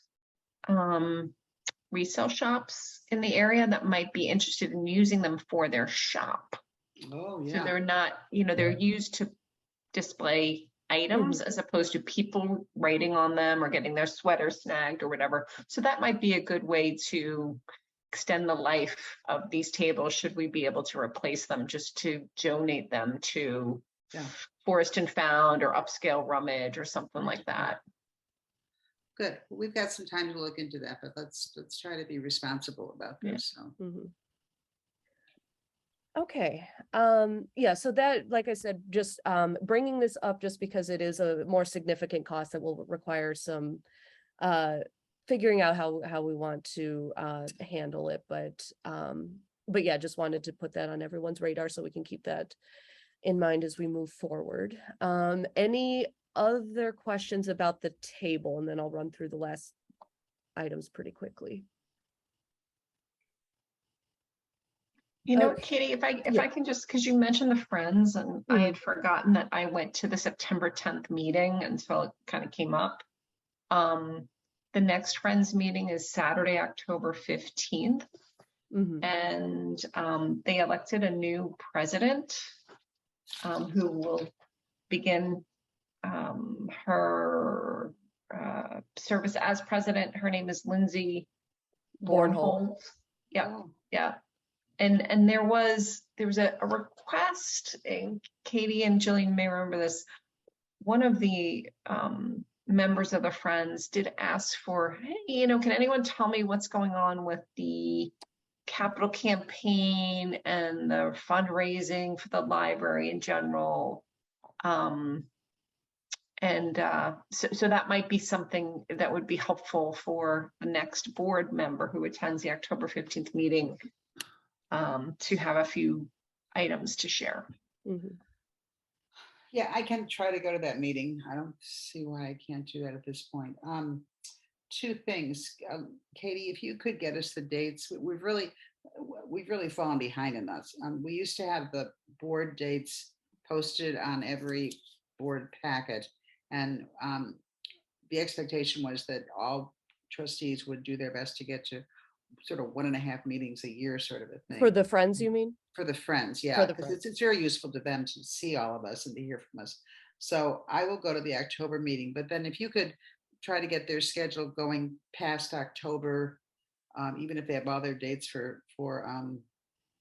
resale shops in the area that might be interested in using them for their shop. Oh, So yeah. they're not, they're used to display items as opposed to people writing on them or getting their sweater snagged or whatever. So that might be a good way to extend the life of these tables, should we be able to replace them, just to donate them to Forest and Found or Upscale Rummage or something like that. Good. We've got some time to look into that, but let's try to be responsible about this. So. Okay. Yeah, so that, like I said, just bringing this up just because it is a more significant cost that will require some figuring out how we want to handle it, but yeah, just wanted to put that on everyone's radar so we can keep that in mind as we move forward. Any other questions about the table? And then I'll run through the last items pretty quickly. Katie, if I can just, because you mentioned the Friends, and I had forgotten that I went to the September 10th meeting until it kind of came up. The next Friends meeting is Saturday, October 15th. And they elected a new president who will begin her service as president. Her name is Lindsay Bornholz. Yeah. And there was a request, and Katie and Jillian may remember this. One of the members of the Friends did ask for, hey, can anyone tell me what's going on with the capital campaign and the fundraising for the library in general. So that might be something that would be helpful for the next board member who attends the October 15th meeting, to have a few items to share. Mhm. Yeah, I can try to go to that meeting. I don't see why I can't do that at this point. Two things, Katie, if you could get us the dates, we've really fallen behind in this. We used to have the board dates posted on every board packet, and the expectation was that all trustees would do their best to get to sort of 1.5 meetings a year, sort of a thing. For the Friends, you mean? For the Friends, yeah, For the because Friends. it's very useful to them to see all of us and to hear from us. So I will go to the October meeting, but then if you could try to get their schedule going past October, even if they have all their dates for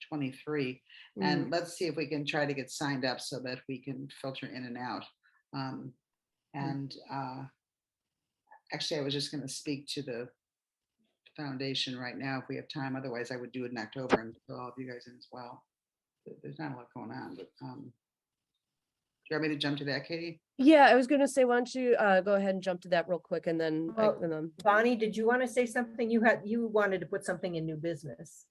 23, and let's see if we can try to get signed up so that we can filter in and out. Actually, I was just going to speak to the foundation right now if we have time. Otherwise, I would do it in October and fill all of you guys in as well. There's not a lot going on, but do you want me to jump to that, Katie? Yeah, I was gonna say, why don't you go ahead and jump to that real quick, and then Bonnie, did you want to say something? You wanted to put something in new business.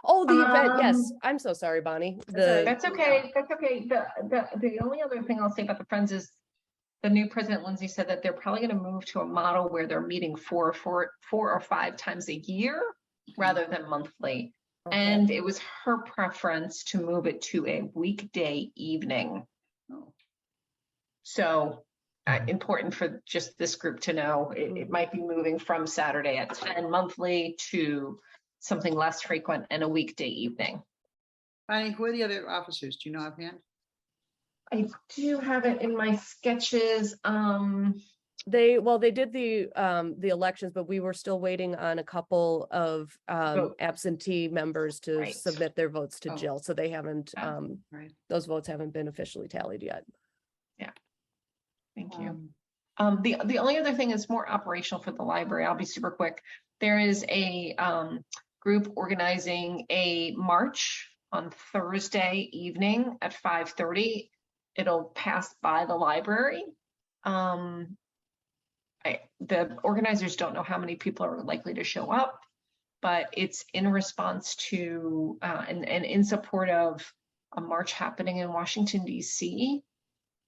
Oh, the event, yes. I'm so sorry, Bonnie. That's okay. That's okay. The only other thing I'll say about the Friends is the new president, Lindsay, said that they're probably going to move to a model where they're meeting 4 or 5 times a year rather than monthly. Okay. And it was her preference to move it to a weekday evening. So important for just this group to know. It might be moving from Saturday at 10 monthly to something less frequent and a weekday evening. Bonnie, who are the other officers? Do you know offhand? I do have it in my sketches. They did the elections, but we were still waiting on a couple of absentee members to submit their votes to Jill. So they haven't, those votes haven't been officially tallied yet. Yeah. Thank you. The only other thing is more operational for the library. I'll be super quick. There is a group organizing a march on Thursday evening at 5:30. It'll pass by the library. The organizers don't know how many people are likely to show up, but it's in response to and in support of a march happening in Washington, D.C.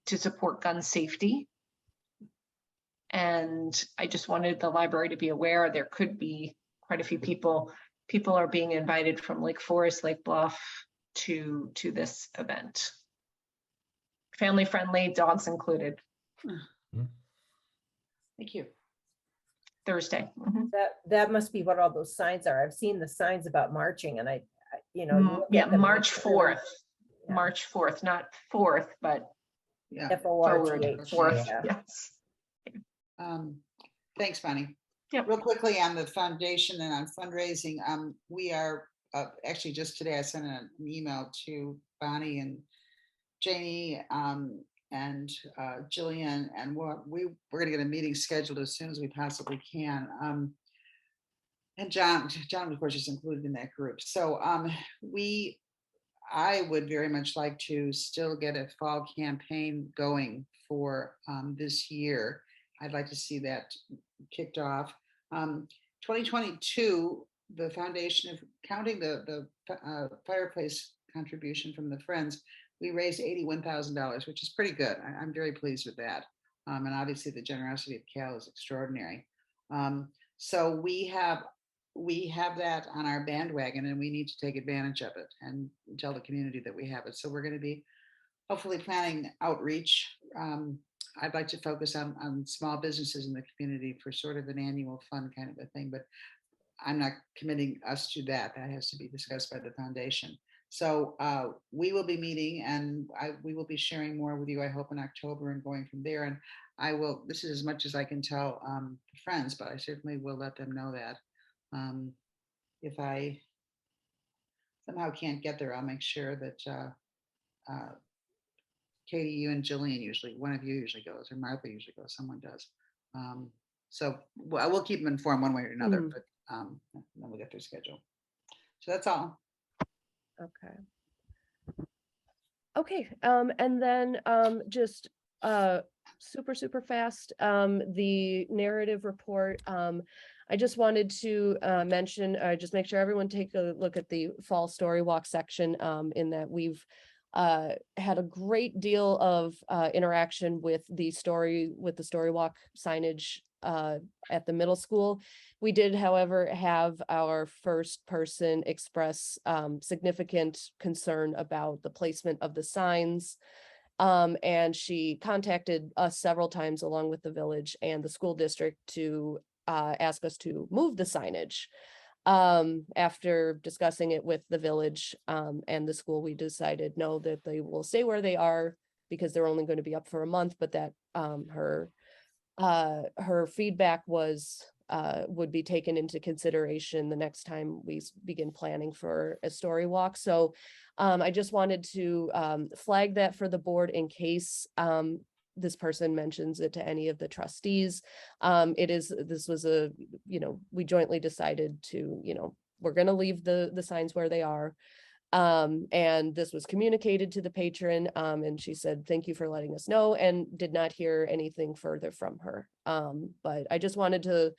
to support gun safety. And I just wanted the library to be aware there could be quite a few people. People are being invited from Lake Forest, Lake Bluff to this event. Family friendly, dogs included. Thank you. Thursday. That must be what all those signs are. I've seen the signs about marching, and March 4th. Yeah. March 4th, not 4th, but forward. Yes. Thanks, Bonnie. Yeah. Real quickly on the foundation and on fundraising, we are actually just today I sent an email to Bonnie and Janie and Jillian, and we're going to get a meeting scheduled as soon as we possibly can. And Jon, of course, is included in that group. So I would very much like to still get a fall campaign going for this year. I'd like to see that kicked off. 2022, the foundation, of counting the fireplace contribution from the Friends, we raised $81,000, which is pretty good. I'm very pleased with that. And obviously the generosity of Cal is extraordinary. So we have that on our bandwagon, and we need to take advantage of it and tell the community that we have it. So we're going to be hopefully planning outreach. I'd like to focus on small businesses in the community for sort of an annual fund kind of a thing, but I'm not committing us to that. That has to be discussed by the foundation. So we will be meeting, and we will be sharing more with you, I hope, in October and going from there. And I will, this is as much as I can tell Friends, but I certainly will let them know that. If I somehow can't get there, I'll make sure that Katie, you and Jillian one of you usually goes, or Martha usually goes, someone does. So we'll keep them informed one way or another, but then we'll get their schedule. So that's all. Okay. Okay, and then just super fast, the narrative report. I just wanted to mention, just make sure everyone take a look at the fall story walk section, in that we've had a great deal of interaction with the story walk signage at the middle school. We did, however, have our first person express significant concern about the placement of the signs. And she contacted us several times along with the village and the school district to ask us to move the signage. After discussing it with the village and the school, we decided no, that they will stay where they are because they're only going to be up for a month, but that her feedback was would be taken into consideration the next time we begin planning for a story walk. So I just wanted to flag that for the board in case this person mentions it to any of the trustees. This was a, we jointly decided to, we're going to leave the signs where they are. And this was communicated to the patron, and she said, thank you for letting us know, and did not hear anything further from her. But I just wanted to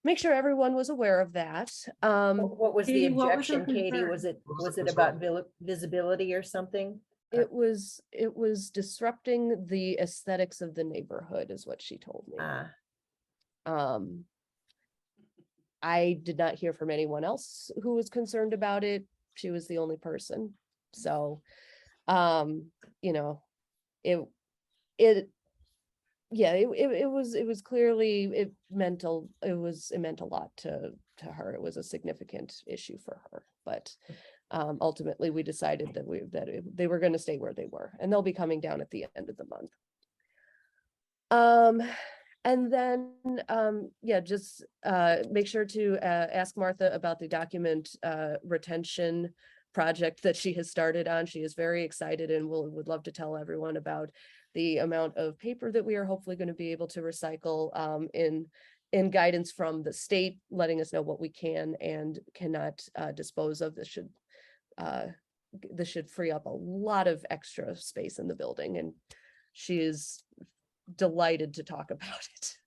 make sure everyone was aware of that. What was the Katie, what was her objection, Katie? concern? Was it What was the about visibility or something? It was disrupting the aesthetics of the neighborhood, is what she told me. I did not hear from anyone else who was concerned about it. She was the only person. So, it was clearly, it meant a lot to her. It was a significant issue for her, but ultimately we decided that they were going to stay where they were, and they'll be coming down at the end of the month. And then, just make sure to ask Martha about the document retention project that she has started on. She is very excited and would love to tell everyone about the amount of paper that we are hopefully going to be able to recycle in guidance from the state, letting us know what we can and cannot dispose of. This should free up a lot of extra space in the building, and she is delighted to talk about it.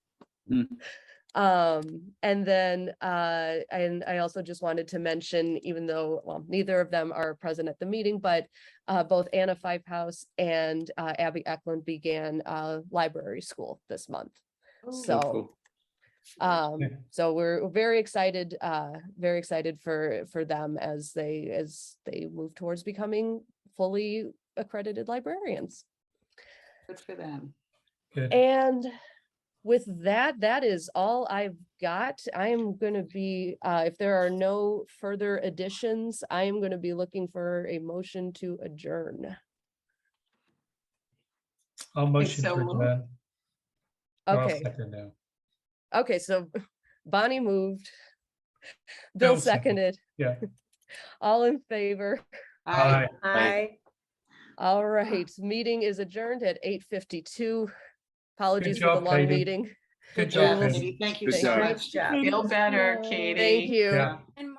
And then and I also just wanted to mention, even though neither of them are present at the meeting, but both Anna Fivehouse and Abby Eklund began library school this month. So so we're very excited for them as they move towards becoming fully accredited librarians. Good for them. Good. And with that is all I've got. I am going to be, if there are no further additions, I am going to be looking for a motion to adjourn. I'll motion so to moved. adjourn. Or I'll Okay. second now. Okay, so Bonnie moved. Bill Bill seconded. seconded. Yeah. All in favor? Aye. Aye. All right, meeting is adjourned at 8:52. Apologies for job, the long Katie. meeting. Good Yeah, job, Katie. Katie. Katie, thank you Good so job. much. Feel better, Katie. Thank you. Yeah. And